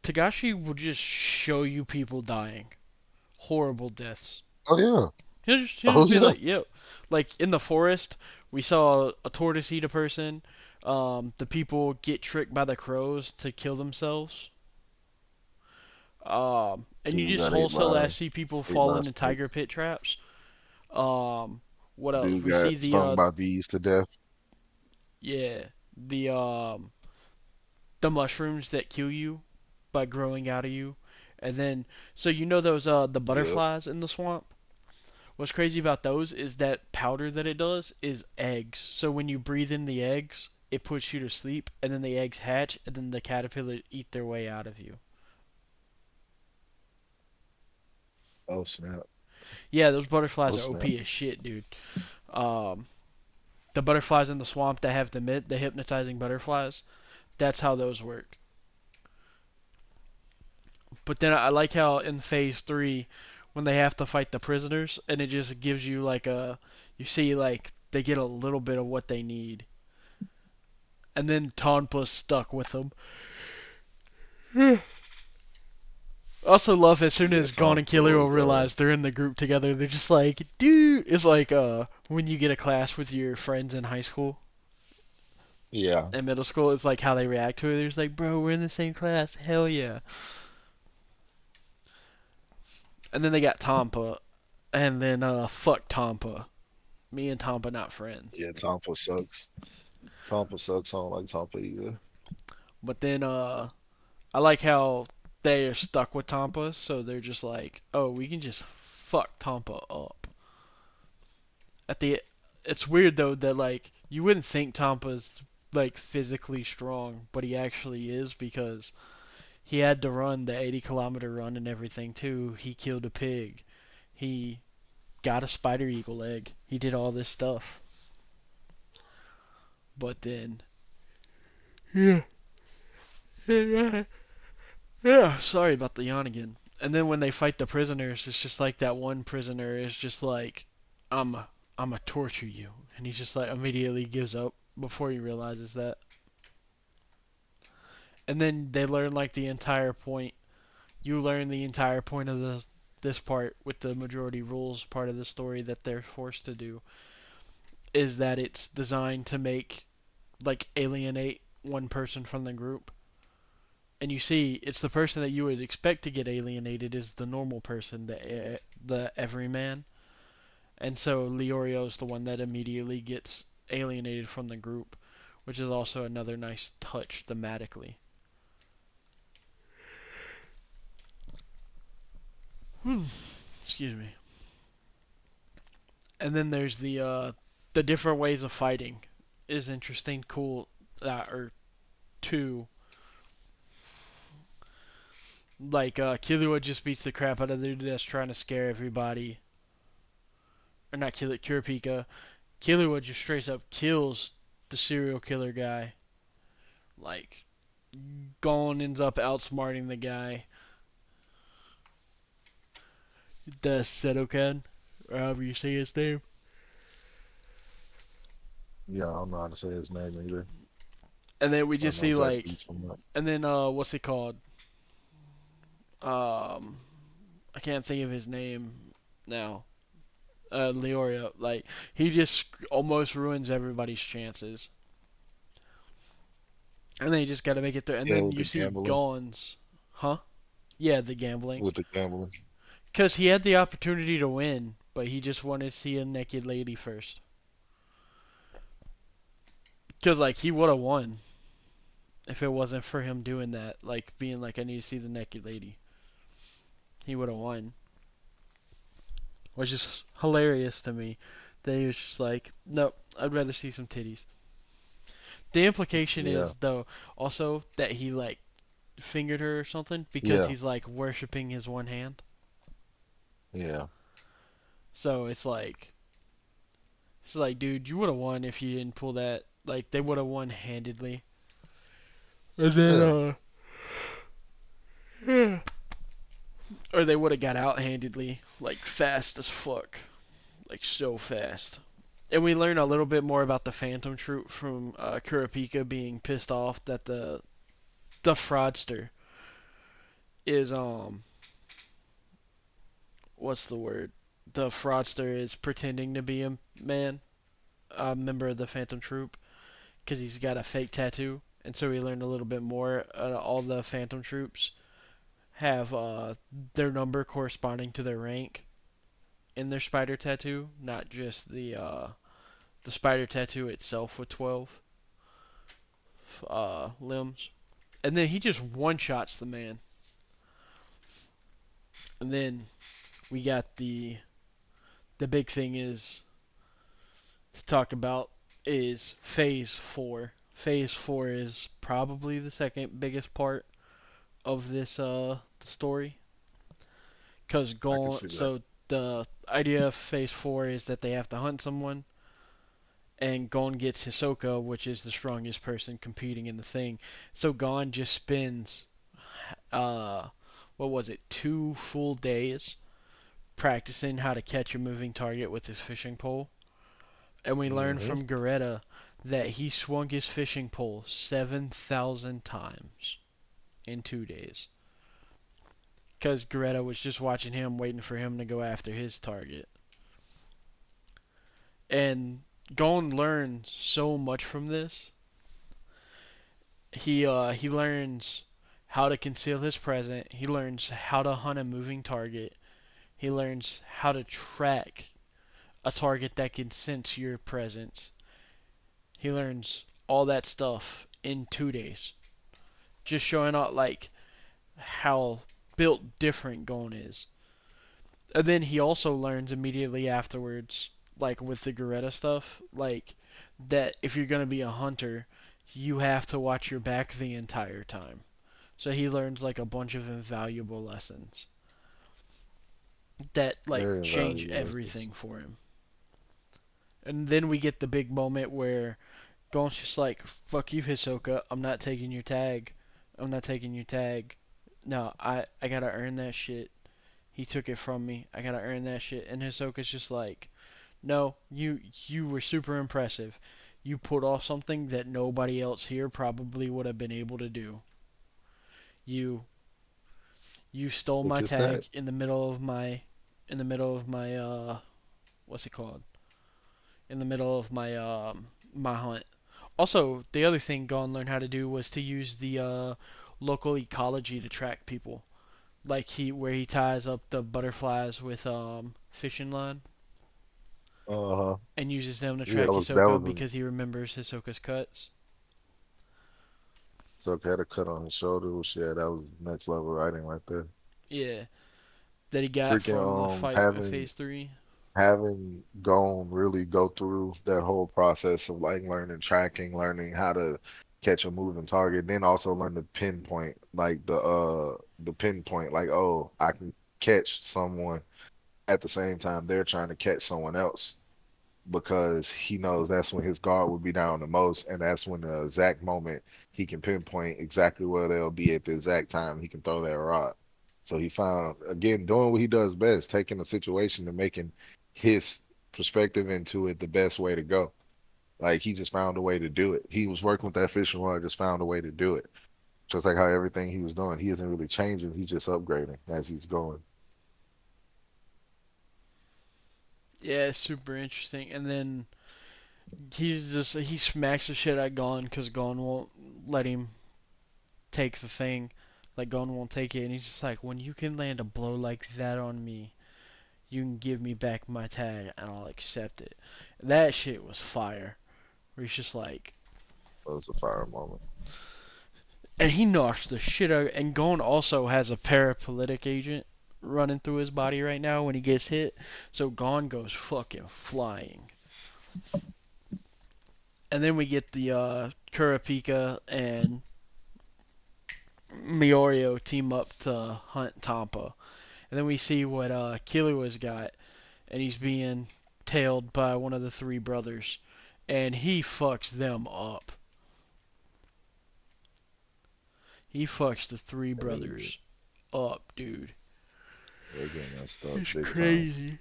Tagashi will just show you people dying. horrible deaths. Oh yeah. He'll Oh just be yeah. like, yo, like in the forest, we saw a tortoise eat a person. The people get tricked by the crows to kill themselves. And you Dude just got ate wholesale by ass see people ate fall by a into snake. tiger pit traps. What else? Dude We got see stung by bees to death. yeah, the the mushrooms that kill you by growing out of you, and then so you know those the Yep. butterflies in the swamp. What's crazy about those is that powder that it does is eggs. So when you breathe in the eggs, it puts you to sleep, and then the eggs hatch, and then the caterpillar eat their way out of you. Oh snap. Yeah, those butterflies Oh are snap. OP as shit, dude. Um, the butterflies in the swamp that have the hypnotizing butterflies, that's how those work. But then I like how in phase three, when they have to fight the prisoners, and it just gives you like you see like they get a little bit of what they need, and then Tonpa's stuck with them. Also love as soon Yeah, as Gon Tom and Killer Ford will was realize they're in the group together, they're just like, dude, it's like when you get a class with your friends in high school yeah. and middle school, it's like how they react to it. They're just like, bro, we're in the same class, hell yeah. And then they got Tompa, and then fuck Tompa. Me and Tompa not friends. Yeah, Tompa sucks. Tompa sucks. I don't like Tompa either. But then I like how they are stuck with Tompa, so they're just like, oh, we can just fuck Tompa up. At the It's weird though that like you wouldn't think Tampa's like physically strong, but he actually is because he had to run the 80-kilometer run and everything too. He killed a pig. He got a spider eagle egg. He did all this stuff. But then yeah, yeah, sorry about the yawn again. And then when they fight the prisoners, it's just like that one prisoner is just like, I'm I'm gonna torture you, and he's just like immediately gives up before he realizes that. And then they learn like the entire point. You learn the entire point of this part with the majority rules part of the story that they're forced to do is that it's designed to make like alienate one person from the group. And you see, it's the person that you would expect to get alienated is the normal person, the everyman. And so Leorio's the one that immediately gets alienated from the group, which is also another nice touch thematically. Excuse me. And then there's the different ways of fighting is interesting, cool, or two. Like Killua just beats the crap out of the dude that's trying to scare everybody, or not Killua, Kurapika. Killua just straight up kills the serial killer guy. Like Gon ends up outsmarting the guy, the Sedokan, or however you say his name. Yeah, I don't know how to say his name either. And then we I just know see exactly like, what you're talking about. and then what's it called? Um, I can't think of his name now. Leorio, like he just almost ruins everybody's chances, and then you just got to make it through. And Yeah, then with you the see gambling. Gon's, huh? Yeah, the gambling, With the gambling. because he had the opportunity to win, but he just wanted to see a naked lady first. Because like he would have won if it wasn't for him doing that, like being like I need to see the naked lady. He would have won, which is hilarious to me. That he was just like, nope, I'd rather see some titties. The implication Yeah. is though also that he like fingered her or something because Yeah. he's like worshiping his one hand. Yeah. So it's like, dude, you would have won if you didn't pull that. Like they would have won handedly. And then Yeah. or they would have got out handedly, like fast as fuck, like so fast. And we learn a little bit more about the Phantom Troop from Kurapika being pissed off that the fraudster is what's the word? The fraudster is pretending to be a man, a member of the Phantom Troop, because he's got a fake tattoo, and so we learned a little bit more. All the Phantom Troops have their number corresponding to their rank in their spider tattoo, not just the spider tattoo itself with 12 limbs. And then he just one shots the man. And then we got the big thing is to talk about is Phase 4. Phase 4 is probably the second biggest part of this story, cuz I can Gon. see that. So the idea of Phase 4 is that they have to hunt someone, and Gon gets Hisoka, which is the strongest person competing in the thing. So Gon just spends uh what was it, 2 full days practicing how to catch a moving target with his fishing pole. And we learned Hmm. from Garetta that he swung his fishing pole 7,000 times in 2 days. Because Garetta was just watching him, waiting for him to go after his target. And Gon learns so much from this. He learns how to conceal his presence. He learns how to hunt a moving target. He learns how to track a target that can sense your presence. He learns all that stuff in 2 days. Just showing out like how built different Gon is. And then he also learns immediately afterwards, like with the Garetta stuff, like that if you're gonna be a hunter, you have to watch your back the entire time. So he learns like a bunch of invaluable lessons that like Very change valuable lessons. everything for him. And then we get the big moment where Gon's just like, "Fuck you, Hisoka. I'm not taking your tag. I'm not taking your tag. No, I gotta earn that shit. He took it from me. I gotta earn that shit." And Hisoka's just like, "No, you were super impressive. You pulled off something that nobody else here probably would have been able to do. You you stole Took my his tag. tag in the middle of my what's it called? In the middle of my hunt." Also, the other thing Gon learned how to do was to use the local ecology to track people. Like where he ties up the butterflies with fishing line Uh-huh. and uses them to Yeah, track that Hisoka was because he remembers Hisoka's cuts. so had a cut on his shoulder. Which, yeah, that was next level writing right there. Yeah, that he got Freaking from the fight in having Phase 3. gone really go through that whole process of like learning tracking, learning how to catch a moving target, then also learn to pinpoint like the pinpoint like, oh, I can catch someone at the same time they're trying to catch someone else, because he knows that's when his guard would be down the most, and that's when the exact moment he can pinpoint exactly where they'll be at the exact time he can throw that rod. So he found, again, doing what he does best, taking a situation and making his perspective into it the best way to go. Like he just found a way to do it. He was working with that fishing rod, just found a way to do it. Just like how everything he was doing, he isn't really changing. He's just upgrading as he's going. Yeah, it's super interesting. And then he smacks the shit out of Gon because Gon won't let him take the thing. Like Gon won't take it, and he's just like, "When you can land a blow like that on me, you can give me back my tag, and I'll accept it." That shit was fire. Where he's just like, It was a fire moment. and he knocks the shit out. And Gon also has a paraplegic agent running through his body right now when he gets hit, so Gon goes fucking flying. And then we get the Kurapika and Miorio team up to hunt Tampa. And then we see what Killua's got, and he's being tailed by one of the three brothers, and he fucks them up. He fucks the three Hey, brothers up, dude. they get messed up It's big time. crazy.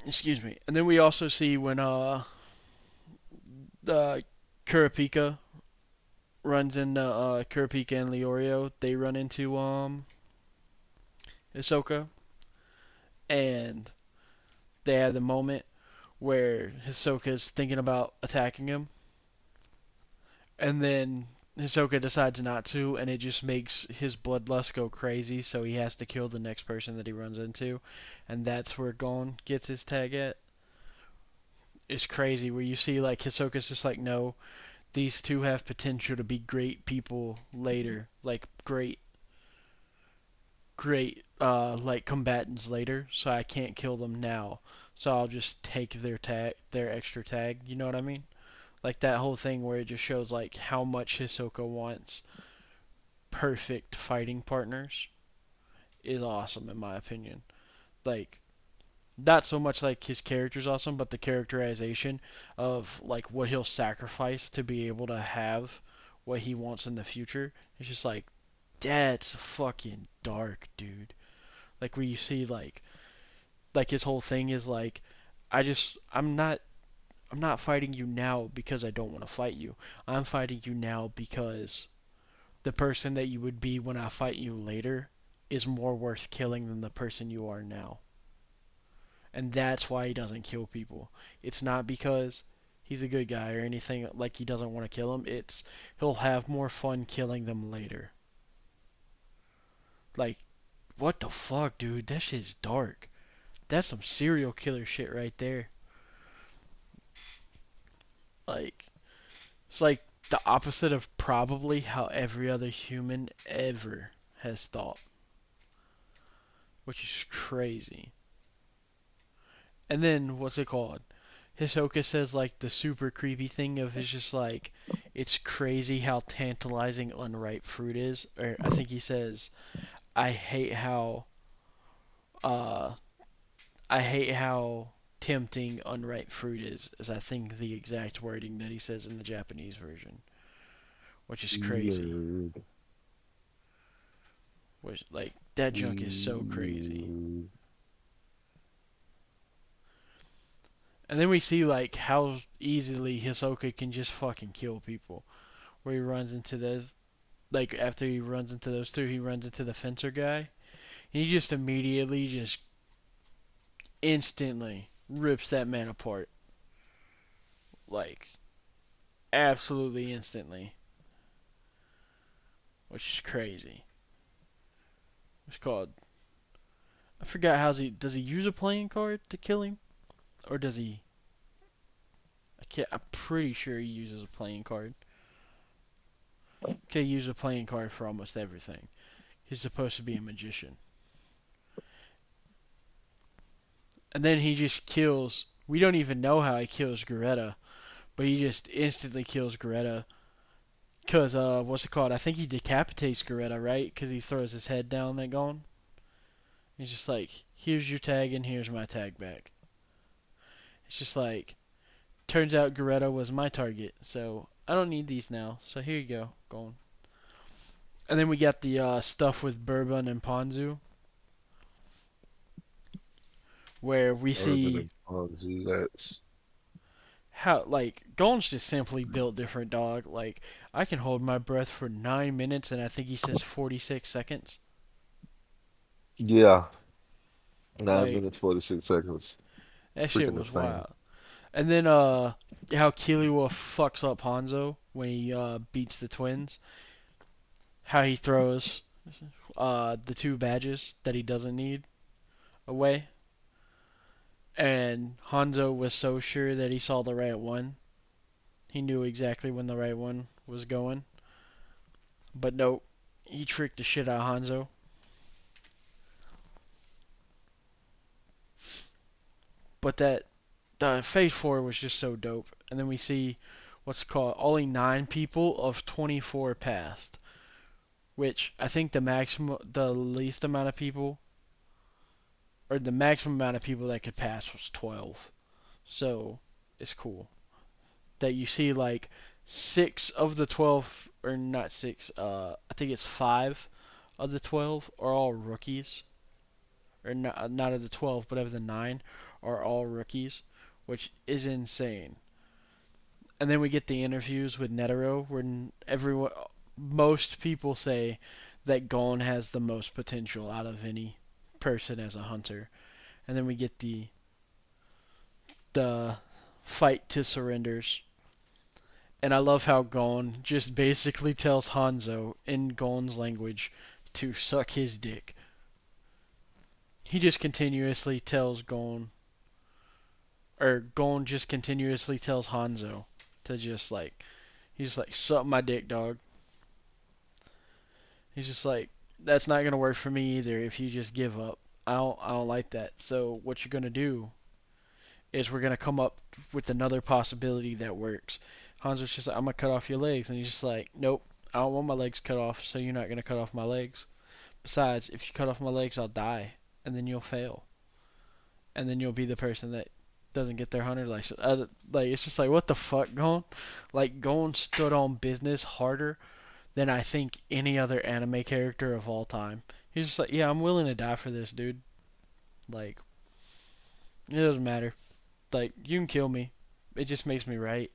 Excuse me. And then we also see when the Kurapika runs into Kurapika and Leorio, they run into Hisoka, and they had the moment where Hisoka is thinking about attacking him, and then Hisoka decides not to, and it just makes his bloodlust go crazy, so he has to kill the next person that he runs into, and that's where Gon gets his tag at. It's crazy where you see like Hisoka's just like, no, these two have potential to be great people later, like great like combatants later, so I can't kill them now. So I'll just take their extra tag, you know what I mean? Like that whole thing where it just shows like how much Hisoka wants perfect fighting partners is awesome in my opinion. Like not so much like his character's awesome, but the characterization of like what he'll sacrifice to be able to have what he wants in the future. It's just like that's fucking dark, dude. Like where you see like his whole thing is like I'm not fighting you now because I don't want to fight you. I'm fighting you now because the person that you would be when I fight you later is more worth killing than the person you are now. And that's why he doesn't kill people. It's not because he's a good guy or anything like he doesn't want to kill them. It's he'll have more fun killing them later. Like, what the fuck, dude? That shit's dark. That's some serial killer shit right there. Like, it's like the opposite of probably how every other human ever has thought, which is crazy. And then what's it called? Hisoka says like the super creepy thing of it's just like it's crazy how tantalizing unripe fruit is. Or I think he says I hate how uh I hate how tempting unripe fruit is I think the exact wording that he says in the Japanese version, which is crazy. Weird. Which like that junk is so crazy. Weird. And then we see like how easily Hisoka can just fucking kill people. Where he runs into those like after he runs into those two, he runs into the fencer guy. And he just immediately just instantly rips that man apart. Like absolutely instantly. Which is crazy. It's called I forgot how he does he use a playing card to kill him? Or does he I can't I'm pretty sure he uses a playing card. Can use a playing card for almost everything. He's supposed to be a magician. And then he just kills. We don't even know how he kills Greta, but he just instantly kills Greta. Cause what's it called? I think he decapitates Greta, right? Cause he throws his head down and gone. He's just like, here's your tag and here's my tag back. It's just like, turns out Greta was my target, so I don't need these now. So here you go, gone. And then we got the stuff with Bourbon and Ponzu, where we Urban see and Ponzi, that's how like Gone's just simply built different, dog. Like I can hold my breath for 9 minutes, and I think he says 46 seconds. yeah. Nine Like minutes 46 seconds. that shit Freaking was insane. wild. And then how Killua fucks up Hanzo when he beats the twins. How he throws the two badges that he doesn't need away. And Hanzo was so sure that he saw the right one. He knew exactly when the right one was going. But nope, he tricked the shit out of Hanzo. But that the Phase 4 was just so dope. And then we see what's called only 9 people of 24 passed, which I think the least amount of people, or the maximum amount of people that could pass was 12. So it's cool that you see like 6 of the 12, or not 6, I think it's 5 of the 12 are all rookies, or not of the 12, but of the 9 are all rookies, which is insane. And then we get the interviews with Netero, where everyone, most people say that Gon has the most potential out of any person as a hunter. And then we get the fight to surrenders. And I love how Gon just basically tells Hanzo in Gon's language to suck his dick. He just continuously tells Gon, or Gon just continuously tells Hanzo to just like, he's just like, suck my dick, dog. He's just like, that's not gonna work for me either if you just give up. I don't like that. So what you're gonna do is we're gonna come up with another possibility that works. Hanzo's just like, I'm gonna cut off your legs, and he's just like, nope, I don't want my legs cut off, so you're not gonna cut off my legs. Besides, if you cut off my legs, I'll die, and then you'll fail, and then you'll be the person that doesn't get their hunter license. Like it's just like, what the fuck, Gon? Like Gon stood on business harder than I think any other anime character of all time. He's just like, yeah, I'm willing to die for this, dude. Like, it doesn't matter. Like, you can kill me. It just makes me right.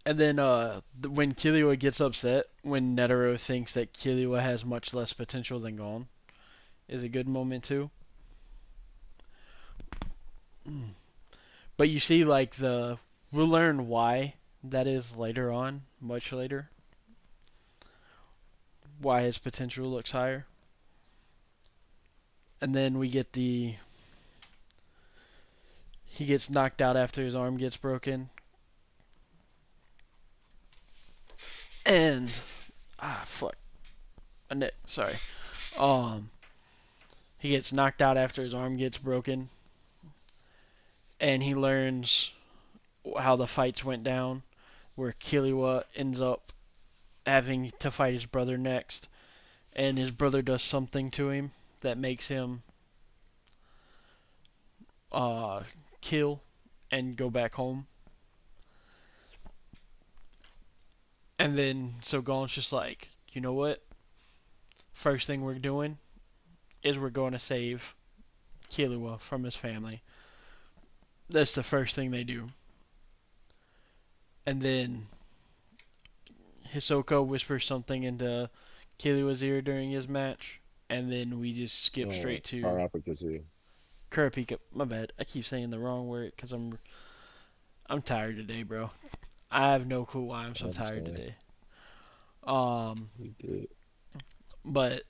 And then when Killua gets upset, when Netero thinks that Killua has much less potential than Gon, is a good moment too. But you see, like we'll learn why that is later on, much later, why his potential looks higher. And then we get he gets knocked out after his arm gets broken, and fuck, sorry, um, he gets knocked out after his arm gets broken, and he learns how the fights went down, where Killua ends up having to fight his brother next, and his brother does something to him that makes him uh, kill and go back home. And then so Gon's just like, you know what? First thing we're doing is we're going to save Killua from his family. That's the first thing they do. And then Hisoka whispers something into Killua's ear during his match, and then we just skip straight to Karapikasi. Kurapika. My bad. I keep saying the wrong word because I'm tired today, bro. I have no clue why I'm I so tired understand. today. Um, You good. but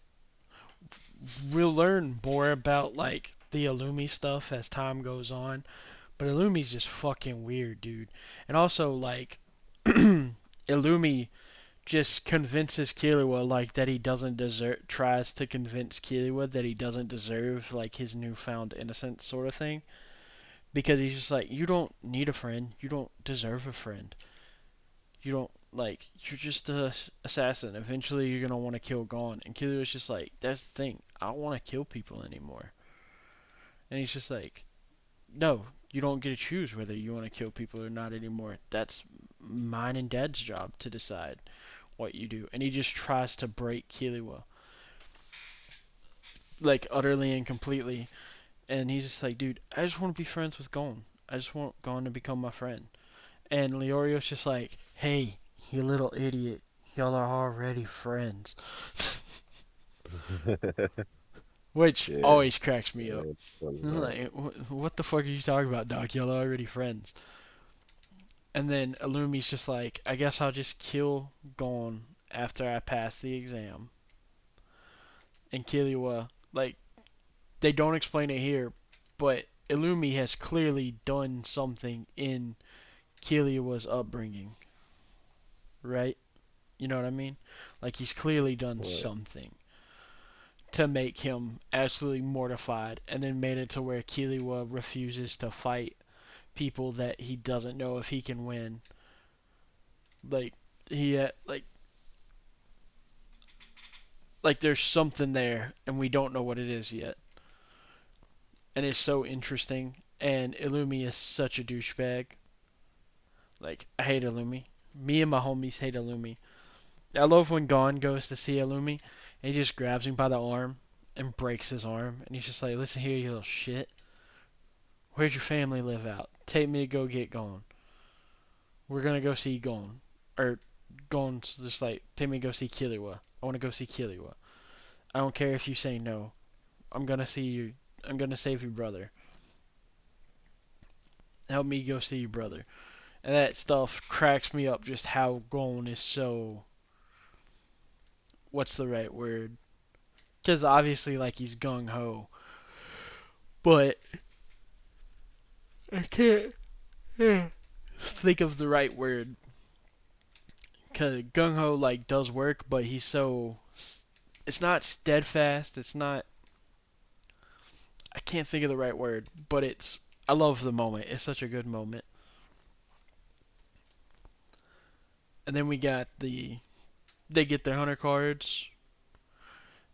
we'll learn more about like the Illumi stuff as time goes on. But Illumi's just fucking weird, dude. And also like Illumi just convinces Killua like that he doesn't deserve, tries to convince Killua that he doesn't deserve like his newfound innocence sort of thing, because he's just like, you don't need a friend, you don't deserve a friend, you don't, like, you're just a assassin, eventually you're gonna want to kill Gon. And Killua's just like, that's the thing, I don't want to kill people anymore. And he's just like, no, you don't get to choose whether you want to kill people or not anymore, that's mine and Dad's job to decide what you do. And he just tries to break Killua, like utterly and completely. And he's just like, dude, I just want to be friends with Gon. I just want Gon to become my friend. And Leorio's just like, hey, you little idiot, y'all are already friends. Which Yeah, always cracks me up. yeah, funny, right? Like, what the fuck are you talking about, Doc? Y'all are already friends. And then Illumi's just like, I guess I'll just kill Gon after I pass the exam. And Killua, like, they don't explain it here, but Illumi has clearly done something in Killua's upbringing, right? You know what I mean? Like he's clearly done What? something to make him absolutely mortified, and then made it to where Killua refuses to fight people that he doesn't know if he can win. Like like there's something there, and we don't know what it is yet. And it's so interesting. And Illumi is such a douchebag. Like I hate Illumi. Me and my homies hate Illumi. I love when Gon goes to see Illumi and he just grabs him by the arm and breaks his arm, and he's just like, listen here, you little shit. Where'd your family live out? Take me to go get Gon. We're gonna go see Gon. Or Gon's just like, take me to go see Killua. I wanna go see Killua. I don't care if you say no. I'm gonna see you. I'm gonna save your brother. Help me go see your brother. And that stuff cracks me up. Just how Gon is so. What's the right word? Because obviously, like he's gung ho, but I can't think of the right word. Cause gung ho like does work, but he's so. It's not steadfast. It's not. I can't think of the right word, but it's. I love the moment. It's such a good moment. And then we got the. They get their hunter cards,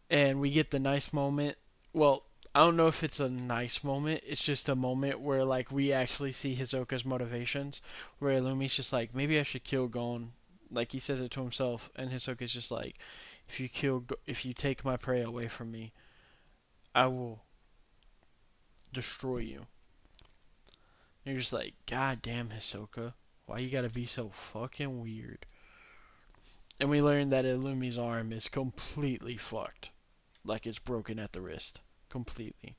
and we get the nice moment. Well, I don't know if it's a nice moment. It's just a moment where like we actually see Hisoka's motivations, where Lumi's just like, maybe I should kill Gon. Like he says it to himself, and Hisoka's just like, if you take my prey away from me, I will destroy you. And you're just like, God damn Hisoka, why you gotta be so fucking weird? And we learn that Illumi's arm is completely fucked, like it's broken at the wrist, completely.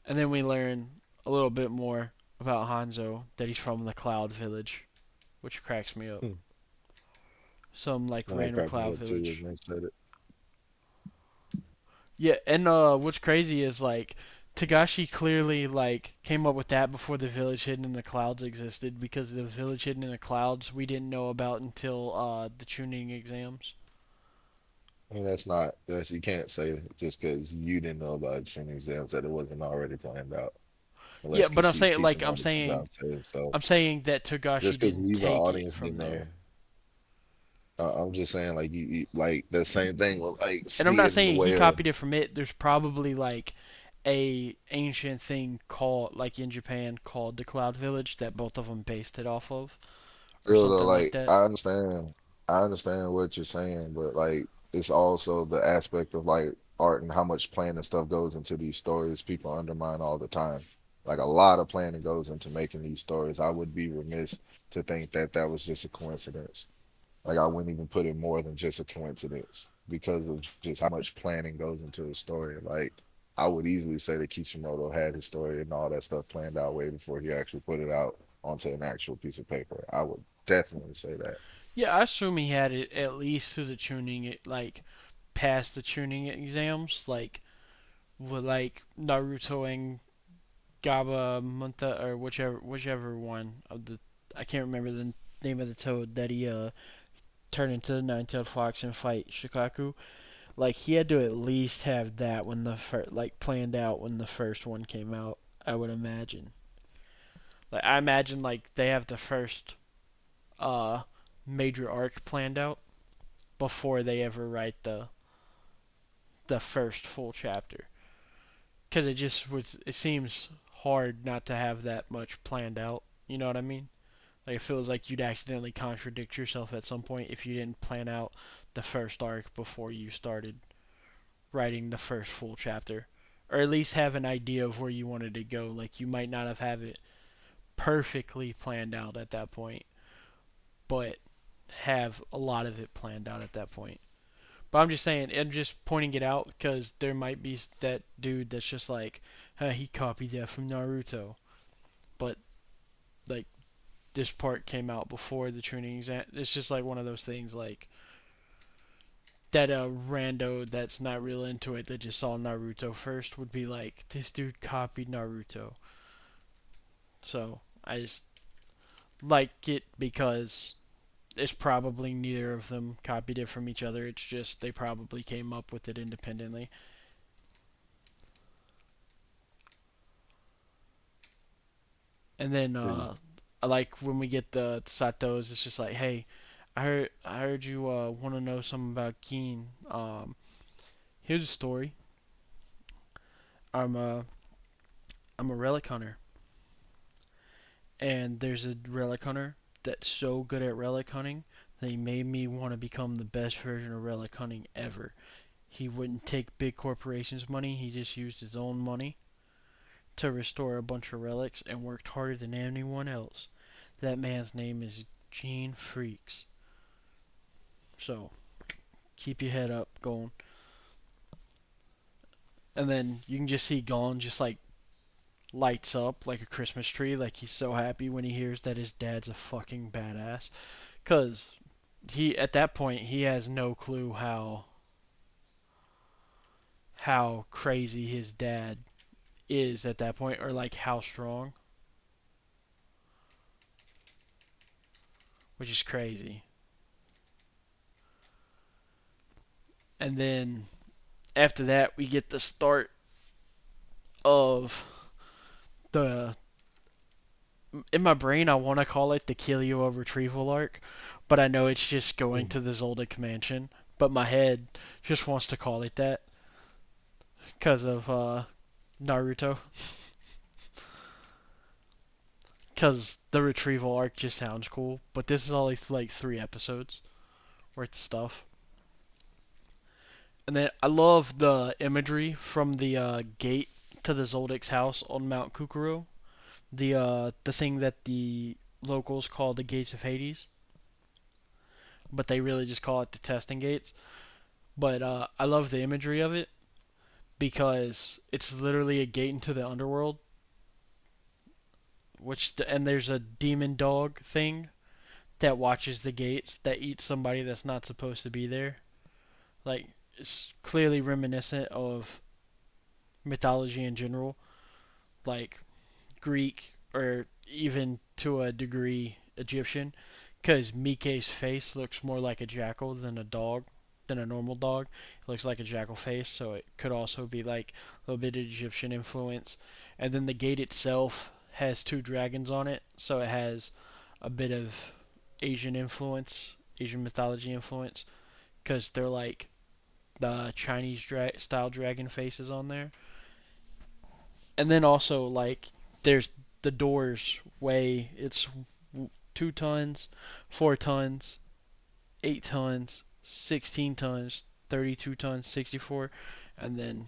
And then we learn a little bit more about Hanzo, that he's from the Cloud Village, which cracks me up. Hmm. Some like No, that random cracked me Cloud up too Village. when they said it. Yeah, and what's crazy is like Tagashi clearly like came up with that before the village hidden in the clouds existed, because the village hidden in the clouds we didn't know about until the tuning exams. I mean, that's you can't say just because you didn't know about training exams that it wasn't already planned out. Yeah, Unless but I'm saying like Kishimoto comes out and says himself. I'm saying that Tagashi Just because didn't we, the take it audience, from didn't there. know. I'm just saying, like like the same thing with like And I'm not seeing the saying he way of copied it from it. There's probably like a ancient thing called like in Japan called the Cloud Village that both of them based it off of or still though. something like Like that. I understand what you're saying, but like it's also the aspect of like art and how much planning and stuff goes into these stories. People undermine all the time. Like a lot of planning goes into making these stories. I would be remiss to think that that was just a coincidence. Like I wouldn't even put it more than just a coincidence because of just how much planning goes into the story. Like I would easily say that Kishimoto had his story and all that stuff planned out way before he actually put it out onto an actual piece of paper. I would definitely say that. Yeah, I assume he had it at least through the tuning it like past the tuning exams, like with like Naruto and Gaba Munta or whichever one of the I can't remember the name of the toad that he turned into the nine-tailed fox and fight Shikaku. Like he had to at least have that when the like planned out when the first one came out. I would imagine. Like I imagine like they have the first uh major arc planned out before they ever write the first full chapter. Because it just was. It seems hard not to have that much planned out. You know what I mean? Like it feels like you'd accidentally contradict yourself at some point if you didn't plan out the first arc before you started writing the first full chapter, or at least have an idea of where you wanted to go. Like you might not have it perfectly planned out at that point, but have a lot of it planned out at that point. But I'm just saying, I'm just pointing it out because there might be that dude that's just like, he copied that from Naruto, but like this part came out before the training exam. It's just like one of those things like that a rando that's not real into it that just saw Naruto first would be like, this dude copied Naruto. So I just like it because it's probably neither of them copied it from each other. It's just they probably came up with it independently. And then I like when we get the Satos. It's just like, hey, I heard you want to know something about Keen. Here's a story. I'm a I'm a relic hunter, and there's a relic hunter that's so good at relic hunting that he made me want to become the best version of relic hunting ever. He wouldn't take big corporations' money. He just used his own money to restore a bunch of relics and worked harder than anyone else. That man's name is Gene Freaks. So keep your head up going. And then you can just see Gon just like lights up like a Christmas tree, like he's so happy when he hears that his dad's a fucking badass. Cause he at that point he has no clue how crazy his dad is at that point, or like how strong, which is crazy. And then after that, we get the start of the. In my brain, I want to call it the Killua retrieval arc, but I know it's just going to the Zoldyck mansion. But my head just wants to call it that because of Naruto. Because the retrieval arc just sounds cool, but this is only like 3 episodes worth of stuff. And then I love the imagery from the gate to the Zoldyck's house on Mount Kukuru. The thing that the locals call the gates of Hades, but they really just call it the testing gates. But I love the imagery of it because it's literally a gate into the underworld, and there's a demon dog thing that watches the gates that eats somebody that's not supposed to be there. Like it's clearly reminiscent of mythology in general, like Greek or even to a degree Egyptian, because Mike's face looks more like a jackal than a dog, than a normal dog. It looks like a jackal face, so it could also be like a little bit of Egyptian influence. And then the gate itself has 2 dragons on it, so it has a bit of Asian influence, Asian mythology influence, because they're like the Chinese style dragon faces on there. And then also like there's the doors weigh it's 2 tons, 4 tons, 8 tons, 16 tons, 32 tons, 64, and then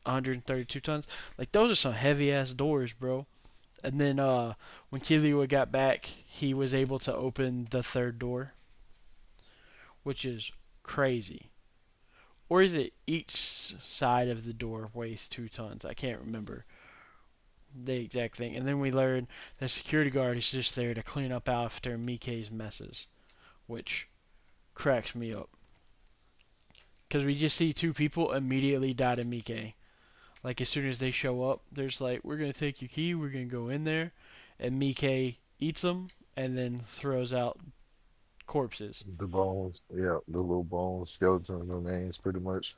132 tons. Like those are some heavy ass doors, bro. And then when Killua got back, he was able to open the third door, which is crazy. Or is it each side of the door weighs 2 tons? I can't remember the exact thing. And then we learn the security guard is just there to clean up after Mike's messes, which cracks me up. Because we just see 2 people immediately die to Mike. Like, as soon as they show up, there's like, we're going to take your key, we're going to go in there. And Mike eats them and then throws out corpses. The bones, yeah, the little bones, skeleton remains, pretty much.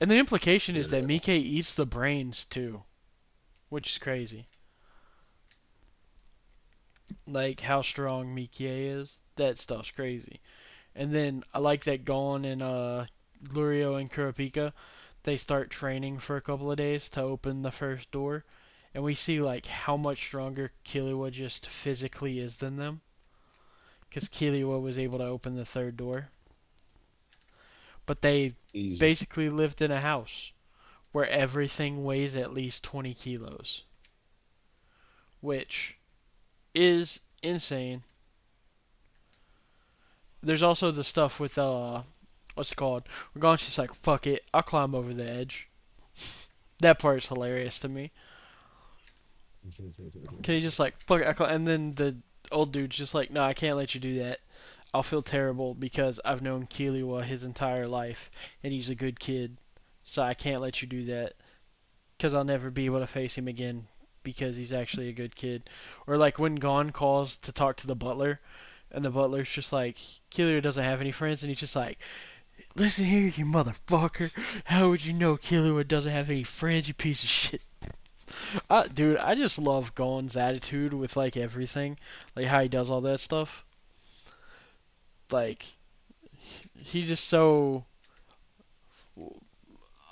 And the implication is that Yeah. Mike eats the brains too, which is crazy. Like, how strong Mike is, that stuff's crazy. And then I like that Gon and Lurio and Kurapika, they start training for a couple of days to open the first door, and we see like how much stronger Killua just physically is than them, because Killua was able to open the third door. But they Easy. basically lived in a house where everything weighs at least 20 kilos, which is insane. There's also the stuff with what's it called? Where Gon's just like, fuck it, I'll climb over the edge. That part's hilarious to me. Cause he's just like, fuck it, and then the old dude's just like, no, I can't let you do that. I'll feel terrible because I've known Killua his entire life, and he's a good kid, so I can't let you do that. Cause I'll never be able to face him again because he's actually a good kid. Or like when Gon calls to talk to the butler, and the butler's just like, Killua doesn't have any friends, and he's just like, listen here, you motherfucker. How would you know Killua doesn't have any friends, you piece of shit? Dude, I just love Gon's attitude with like everything, like how he does all that stuff. Like he's just so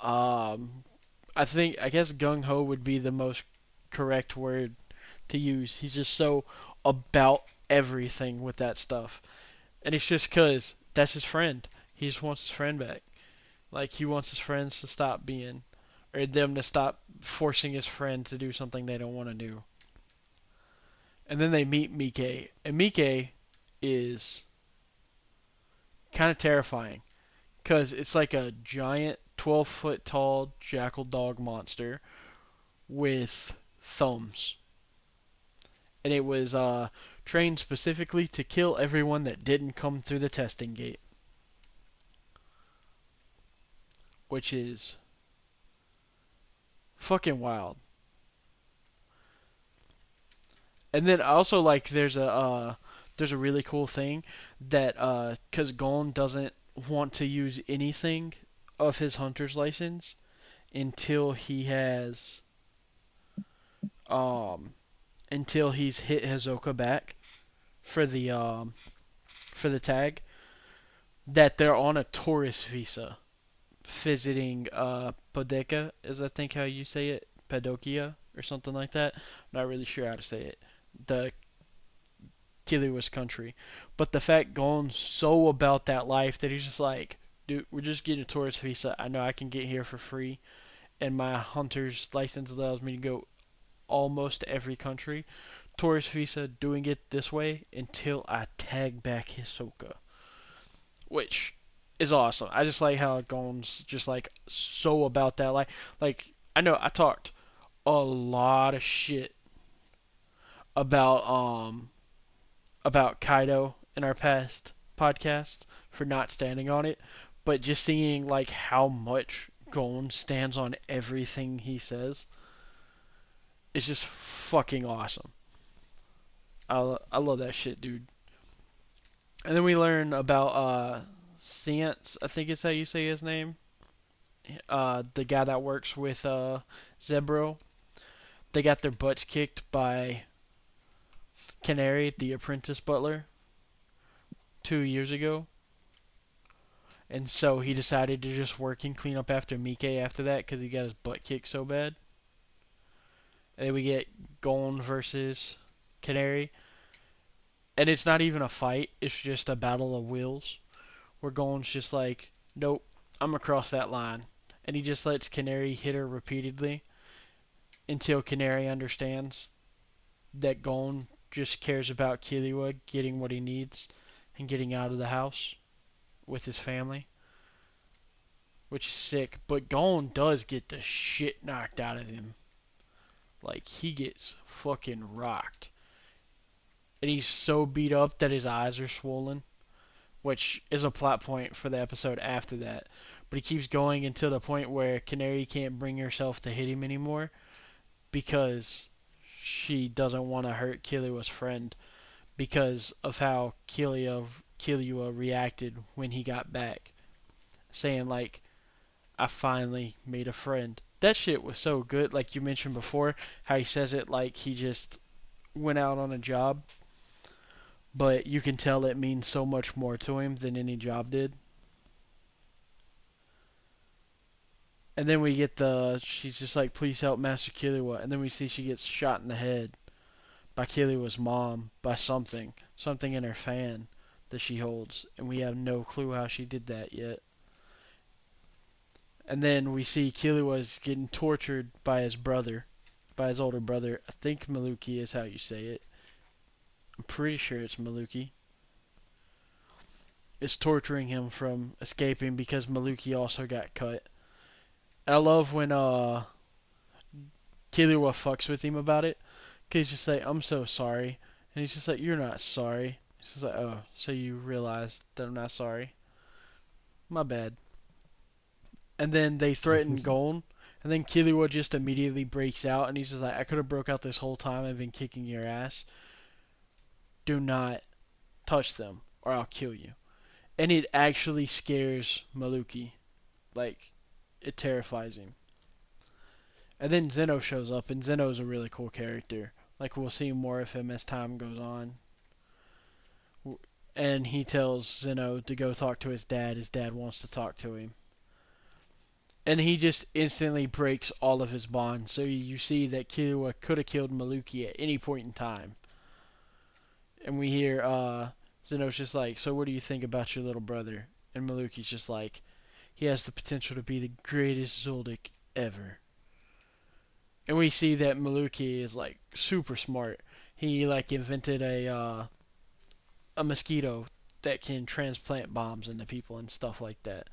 um I guess gung ho would be the most correct word to use. He's just so about everything with that stuff. And it's just 'cause that's his friend. He just wants his friend back. Like he wants his friends to stop being or them to stop forcing his friend to do something they don't want to do. And then they meet Mike, and Mike is kind of terrifying because it's like a giant 12-foot tall jackal dog monster with thumbs. And it was trained specifically to kill everyone that didn't come through the testing gate, which is fucking wild. And then also like there's a really cool thing that cuz Gon doesn't want to use anything of his hunter's license until he has um until he's hit Hisoka back for the tag, that they're on a tourist visa visiting Podeka, is I think how you say it, Padokia or something like that. I'm not really sure how to say it. The Kiliwa's country. But the fact Gon's so about that life that he's just like, dude, we're just getting a tourist visa. I know I can get here for free, and my hunter's license allows me to go almost every country. Tourist visa, doing it this way until I tag back Hisoka, which is awesome. I just like how Gon's just like so about that life. Like I know I talked a lot of shit about Kaido in our past podcast for not standing on it, but just seeing like how much Gon stands on everything he says is just fucking awesome. I love that shit, dude. And then we learn about Science, I think it's how you say his name. The guy that works with Zebro. They got their butts kicked by Canary, the apprentice butler, 2 years ago. And so he decided to just work and clean up after Mike after that because he got his butt kicked so bad. And then we get Gon versus Canary. And it's not even a fight, it's just a battle of wills. Where Gon's just like, nope, I'm across that line. And he just lets Canary hit her repeatedly until Canary understands that Gon just cares about Killua getting what he needs and getting out of the house with his family, which is sick. But Gon does get the shit knocked out of him. Like, he gets fucking rocked. And he's so beat up that his eyes are swollen, which is a plot point for the episode after that. But he keeps going until the point where Canary can't bring herself to hit him anymore because she doesn't want to hurt Killua's friend because of how Killua reacted when he got back, saying like, "I finally made a friend." That shit was so good. Like you mentioned before, how he says it like he just went out on a job, but you can tell it means so much more to him than any job did. And then we get she's just like, "Please help Master Killua," and then we see she gets shot in the head by Killua's mom by something in her fan that she holds, and we have no clue how she did that yet. And then we see Killua's getting tortured by his brother, by his older brother. I think Maluki is how you say it. I'm pretty sure it's Maluki. Is torturing him from escaping because Maluki also got cut. And I love when Killua fucks with him about it. Cause he's just like, "I'm so sorry," and he's just like, "You're not sorry." He's just like, "Oh, so you realize that I'm not sorry? My bad." And then they threaten Gon, and then Killua just immediately breaks out, and he's just like, "I could have broke out this whole time. I've been kicking your ass. Do not touch them, or I'll kill you." And it actually scares Maluki. Like, it terrifies him. And then Zeno shows up, and Zeno's a really cool character. Like, we'll see more of him as time goes on. And he tells Zeno to go talk to his dad. His dad wants to talk to him. And he just instantly breaks all of his bonds. So you see that Killua could have killed Maluki at any point in time. And we hear Zeno's just like, "So what do you think about your little brother?" And Maluki's just like, "He has the potential to be the greatest Zoldyck ever." And we see that Maluki is like super smart. He like invented a mosquito that can transplant bombs into people and stuff like that.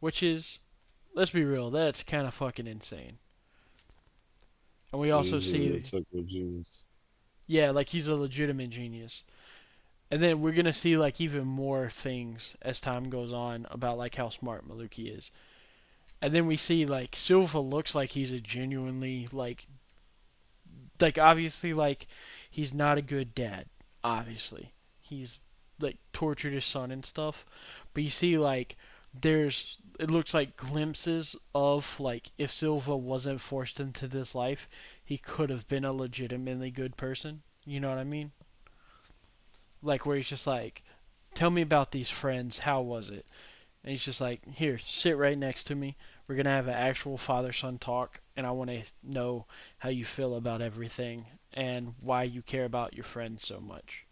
which is, let's be real, that's kind of fucking insane. And we also He's a see, typical genius. yeah, like he's a legitimate genius. And then we're gonna see like even more things as time goes on about like how smart Maluki is. And then we see like Silva looks like he's a genuinely like obviously like he's not a good dad. Obviously, he's like tortured his son and stuff. But you see like there's it looks like glimpses of like if Silva wasn't forced into this life, he could have been a legitimately good person. You know what I mean? Like where he's just like, tell me about these friends. How was it? And he's just like, here, sit right next to me. We're gonna have an actual father-son talk, and I want to know how you feel about everything and why you care about your friends so much.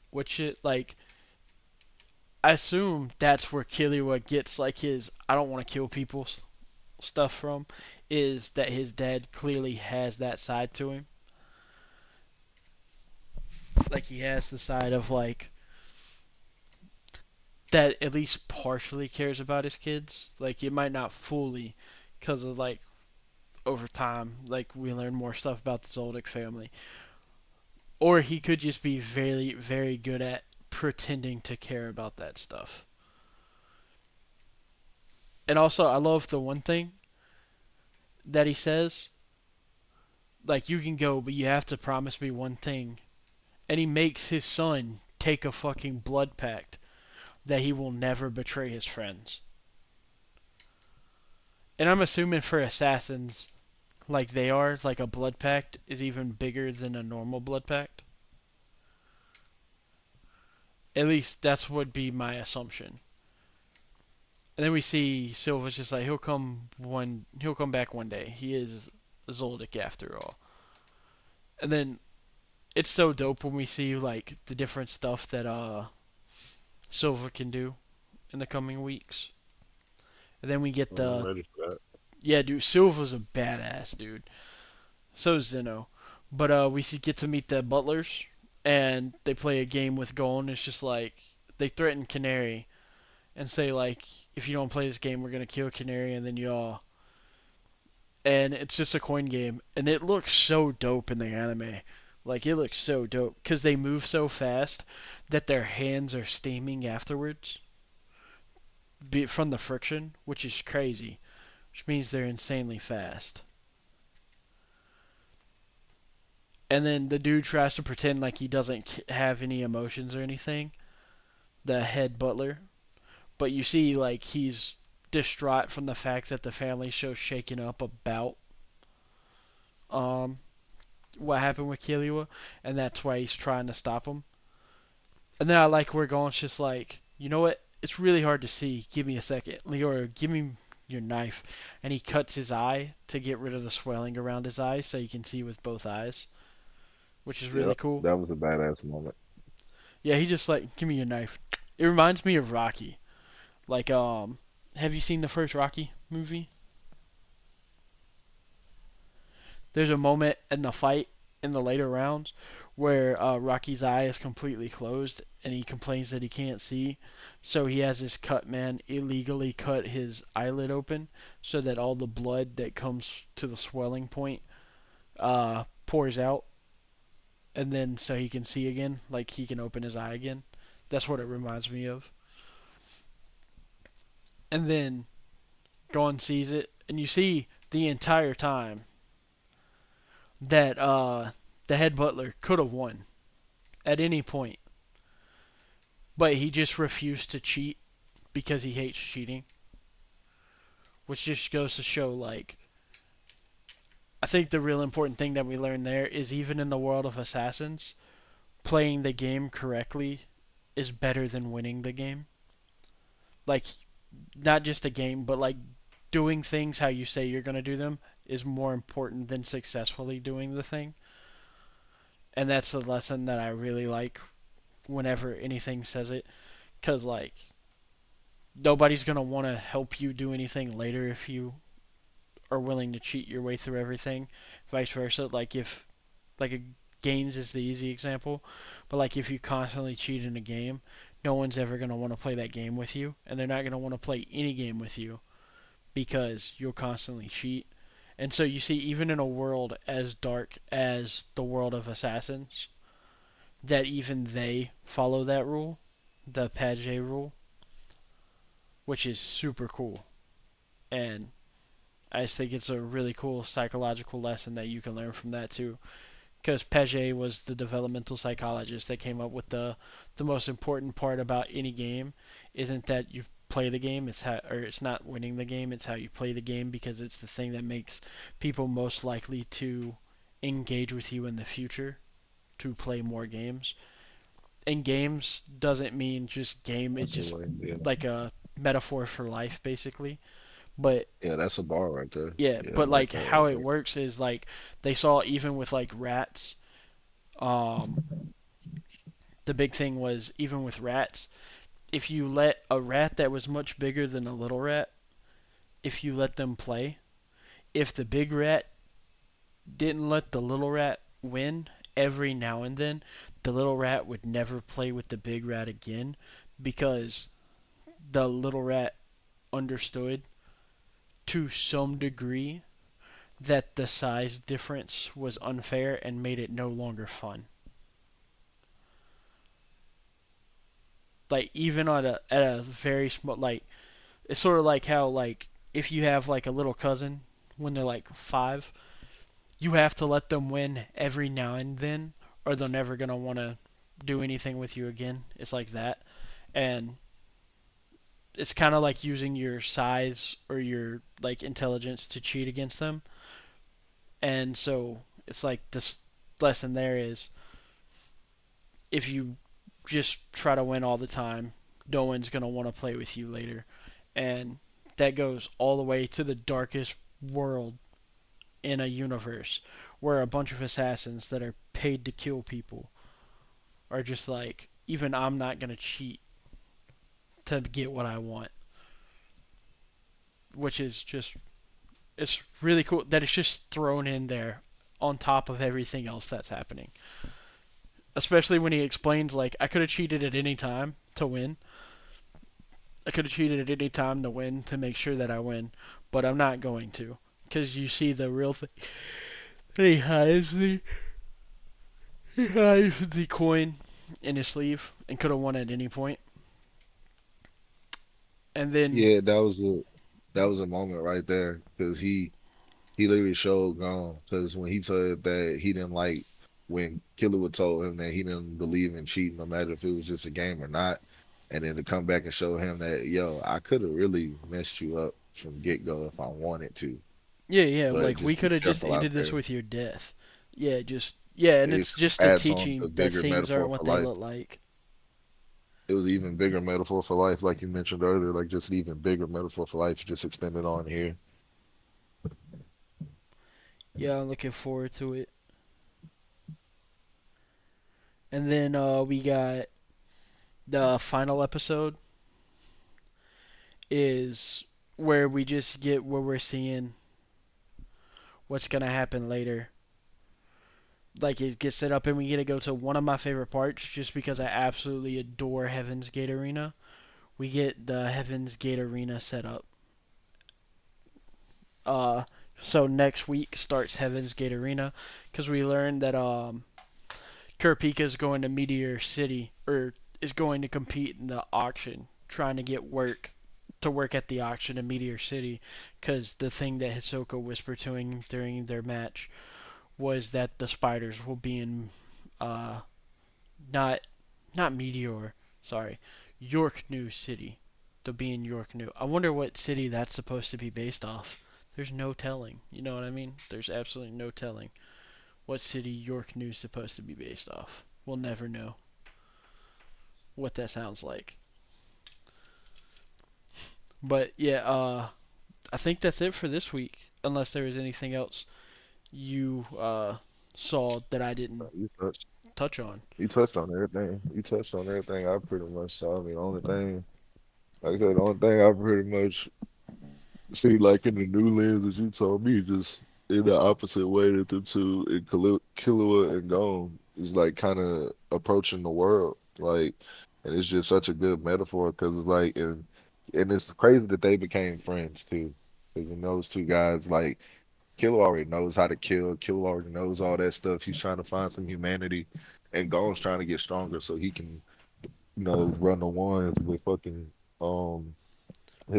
Which it like, I assume that's where Killua gets like his I don't want to kill people stuff from, is that his dad clearly has that side to him. Like he has the side of like that at least partially cares about his kids. Like it might not fully, because of like over time, like we learn more stuff about the Zoldyck family. Or he could just be very, very good at pretending to care about that stuff. And also, I love the one thing that he says, like, you can go, but you have to promise me one thing. And he makes his son take a fucking blood pact that he will never betray his friends. And I'm assuming for assassins, like they are, like a blood pact is even bigger than a normal blood pact. At least that's would be my assumption. And then we see Silva's just like he'll come back one day. He is Zoldyck after all. And then it's so dope when we see like the different stuff that Silva can do in the coming weeks. And then we get I'm the ready for that. yeah, dude, Silva's a badass dude. So is Zeno. But we get to meet the butlers and they play a game with Gon. It's just like they threaten Canary and say like if you don't play this game we're gonna kill Canary and then you all and it's just a coin game, and it looks so dope in the anime. Like it looks so dope because they move so fast that their hands are steaming afterwards, from the friction, which is crazy. Which means they're insanely fast. And then the dude tries to pretend like he doesn't have any emotions or anything. The head butler, but you see like he's distraught from the fact that the family's so shaken up about um what happened with Killua, and that's why he's trying to stop him. And then I like where Gon's just like, you know what? It's really hard to see. Give me a second. Leora, give me your knife. And he cuts his eye to get rid of the swelling around his eyes so you can see with both eyes, which is really Yep, cool. that was a badass moment. Yeah, he just like, give me your knife. It reminds me of Rocky. Like, have you seen the first Rocky movie? There's a moment in the fight in the later rounds where Rocky's eye is completely closed and he complains that he can't see. So he has his cut man illegally cut his eyelid open so that all the blood that comes to the swelling point pours out, and then so he can see again, like he can open his eye again. That's what it reminds me of. And then Gon sees it, and you see the entire time that the head butler could have won at any point, but he just refused to cheat because he hates cheating, which just goes to show like I think the real important thing that we learn there is even in the world of assassins, playing the game correctly is better than winning the game. Like not just a game, but like doing things how you say you're going to do them is more important than successfully doing the thing. And that's a lesson that I really like whenever anything says it, cuz like nobody's going to want to help you do anything later if you are willing to cheat your way through everything. Vice versa, like if like a games is the easy example, but like if you constantly cheat in a game, no one's ever going to want to play that game with you, and they're not going to want to play any game with you because you'll constantly cheat. And so you see, even in a world as dark as the world of Assassins, that even they follow that rule, the Page rule, which is super cool. And I just think it's a really cool psychological lesson that you can learn from that too. Because Page was the developmental psychologist that came up with the most important part about any game isn't that you play the game, it's how, or it's not winning the game, it's how you play the game, because it's the thing that makes people most likely to engage with you in the future to play more games. And games doesn't mean just game, it That's a just way. Yeah, like a metaphor for life basically. But yeah, that's a bar right there. yeah, Yeah, I but like like that how right it there. works is like they saw even with like rats, um the big thing was even with rats, if you let a rat that was much bigger than a little rat, if you let them play, if the big rat didn't let the little rat win every now and then, the little rat would never play with the big rat again because the little rat understood to some degree that the size difference was unfair and made it no longer fun. Like even on at a very small, like it's sort of like how like if you have like a little cousin when they're like 5, you have to let them win every now and then or they're never going to want to do anything with you again. It's like that. And it's kind of like using your size or your like intelligence to cheat against them. And so it's like this lesson there is if you just try to win all the time, no one's going to want to play with you later. And that goes all the way to the darkest world in a universe where a bunch of assassins that are paid to kill people are just like, even I'm not going to cheat to get what I want, which is just, it's really cool that it's just thrown in there on top of everything else that's happening. Especially when he explains, like, I could have cheated at any time to win. I could have cheated at any time to win to make sure that I win, but I'm not going to. Because you see the real thing. He hides the coin in his sleeve and could have won at any point. And then, Yeah, that was a moment right there because he literally showed gone because when he said that he didn't like when Killua told him that he didn't believe in cheating, no matter if it was just a game or not, and then to come back and show him that yo, I could have really messed you up from get go if I wanted to, yeah, yeah, but like we just be could have just careful out ended this there. with your death. Yeah, just, yeah, and It it's just a adds on to a teaching that bigger things aren't metaphor what for they life. look like. It was an even bigger metaphor for life, like you mentioned earlier, like just an even bigger metaphor for life, just extended on here. Yeah, I'm looking forward to it. And then we got the final episode is where we just get where we're seeing what's gonna happen later. Like it gets set up, and we get to go to one of my favorite parts, just because I absolutely adore Heaven's Gate Arena. We get the Heaven's Gate Arena set up. Uh, so next week starts Heaven's Gate Arena, because we learned that Kurapika is going to Meteor City, or is going to compete in the auction, trying to get work at the auction in Meteor City, because the thing that Hisoka whispered to him during their match was that the spiders will be in uh not not Meteor, sorry, York New City. They'll be in York New. I wonder what city that's supposed to be based off. There's no telling. You know what I mean? There's absolutely no telling what city York New is supposed to be based off. We'll never know what that sounds like. But yeah, I think that's it for this week. Unless there was anything else you saw that I didn't You touched, touch on. you touched on everything. You touched on everything I pretty much saw. I mean, the only thing, like I said, the only thing I pretty much see, like in the new lens that you told me, just in the opposite way that the two in Killua and Gon is like kind of approaching the world. Like, and it's just such a good metaphor because it's like, and it's crazy that they became friends too. Because in those two guys, like, Killer already knows how to kill. Killer already knows all that stuff. He's trying to find some humanity, and Gon's trying to get stronger so he can, run the ones with fucking um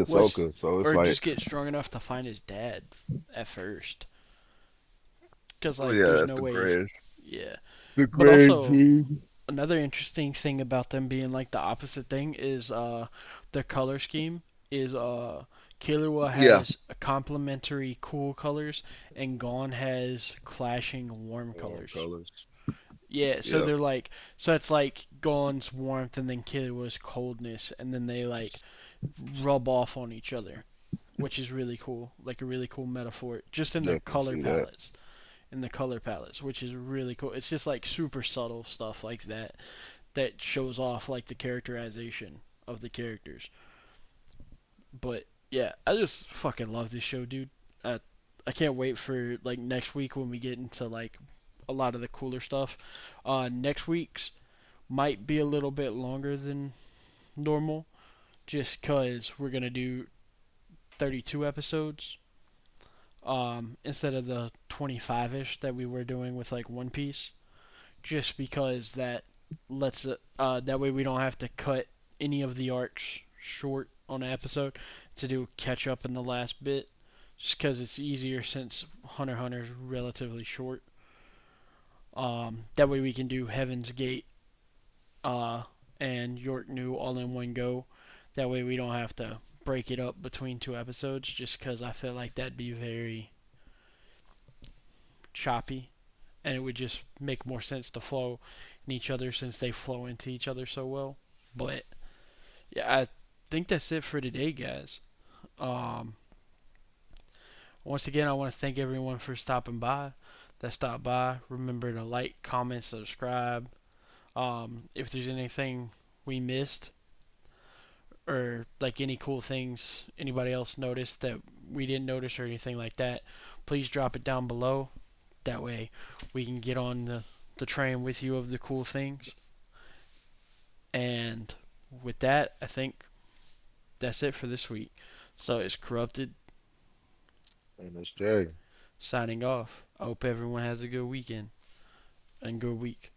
Was Hisoka. So it's or like, just get strong enough to find his dad at first, because oh like yeah, there's that's no way. Yeah, the but grand also team. another interesting thing about them being like the opposite thing is their color scheme is Killua Yeah, has a complementary cool colors and Gon has clashing warm warm colors. colors. Yeah, so Yeah, they're like so it's like Gon's warmth and then Killua's coldness and then they like rub off on each other, which is really cool. Like a really cool metaphor just in their definitely color see that. palettes. In the color palettes, which is really cool. It's just like super subtle stuff like that that shows off like the characterization of the characters. But yeah, I just fucking love this show, dude. I I can't wait for like next week when we get into like a lot of the cooler stuff. Next week's might be a little bit longer than normal, just cause we're gonna do 32 episodes, instead of the 25ish that we were doing with like One Piece. Just because that lets it, that way we don't have to cut any of the arcs short on an episode to do catch up in the last bit. Just because it's easier since Hunter x Hunter is relatively short. That way we can do Heaven's Gate uh, and York New all in one go. That way we don't have to break it up between two episodes. Just because I feel like that'd be very choppy and it would just make more sense to flow in each other since they flow into each other so well. But yeah, I think that's it for today, guys. Um, Once again, I want to thank everyone for stopping by. That stopped by. Remember to like, comment, subscribe. If there's anything we missed or like any cool things anybody else noticed that we didn't notice or anything like that, please drop it down below. That way we can get on the train with you of the cool things. And with that, I think that's it for this week. So it's Corrupted And it's Jay. signing off. I hope everyone has a good weekend and good week.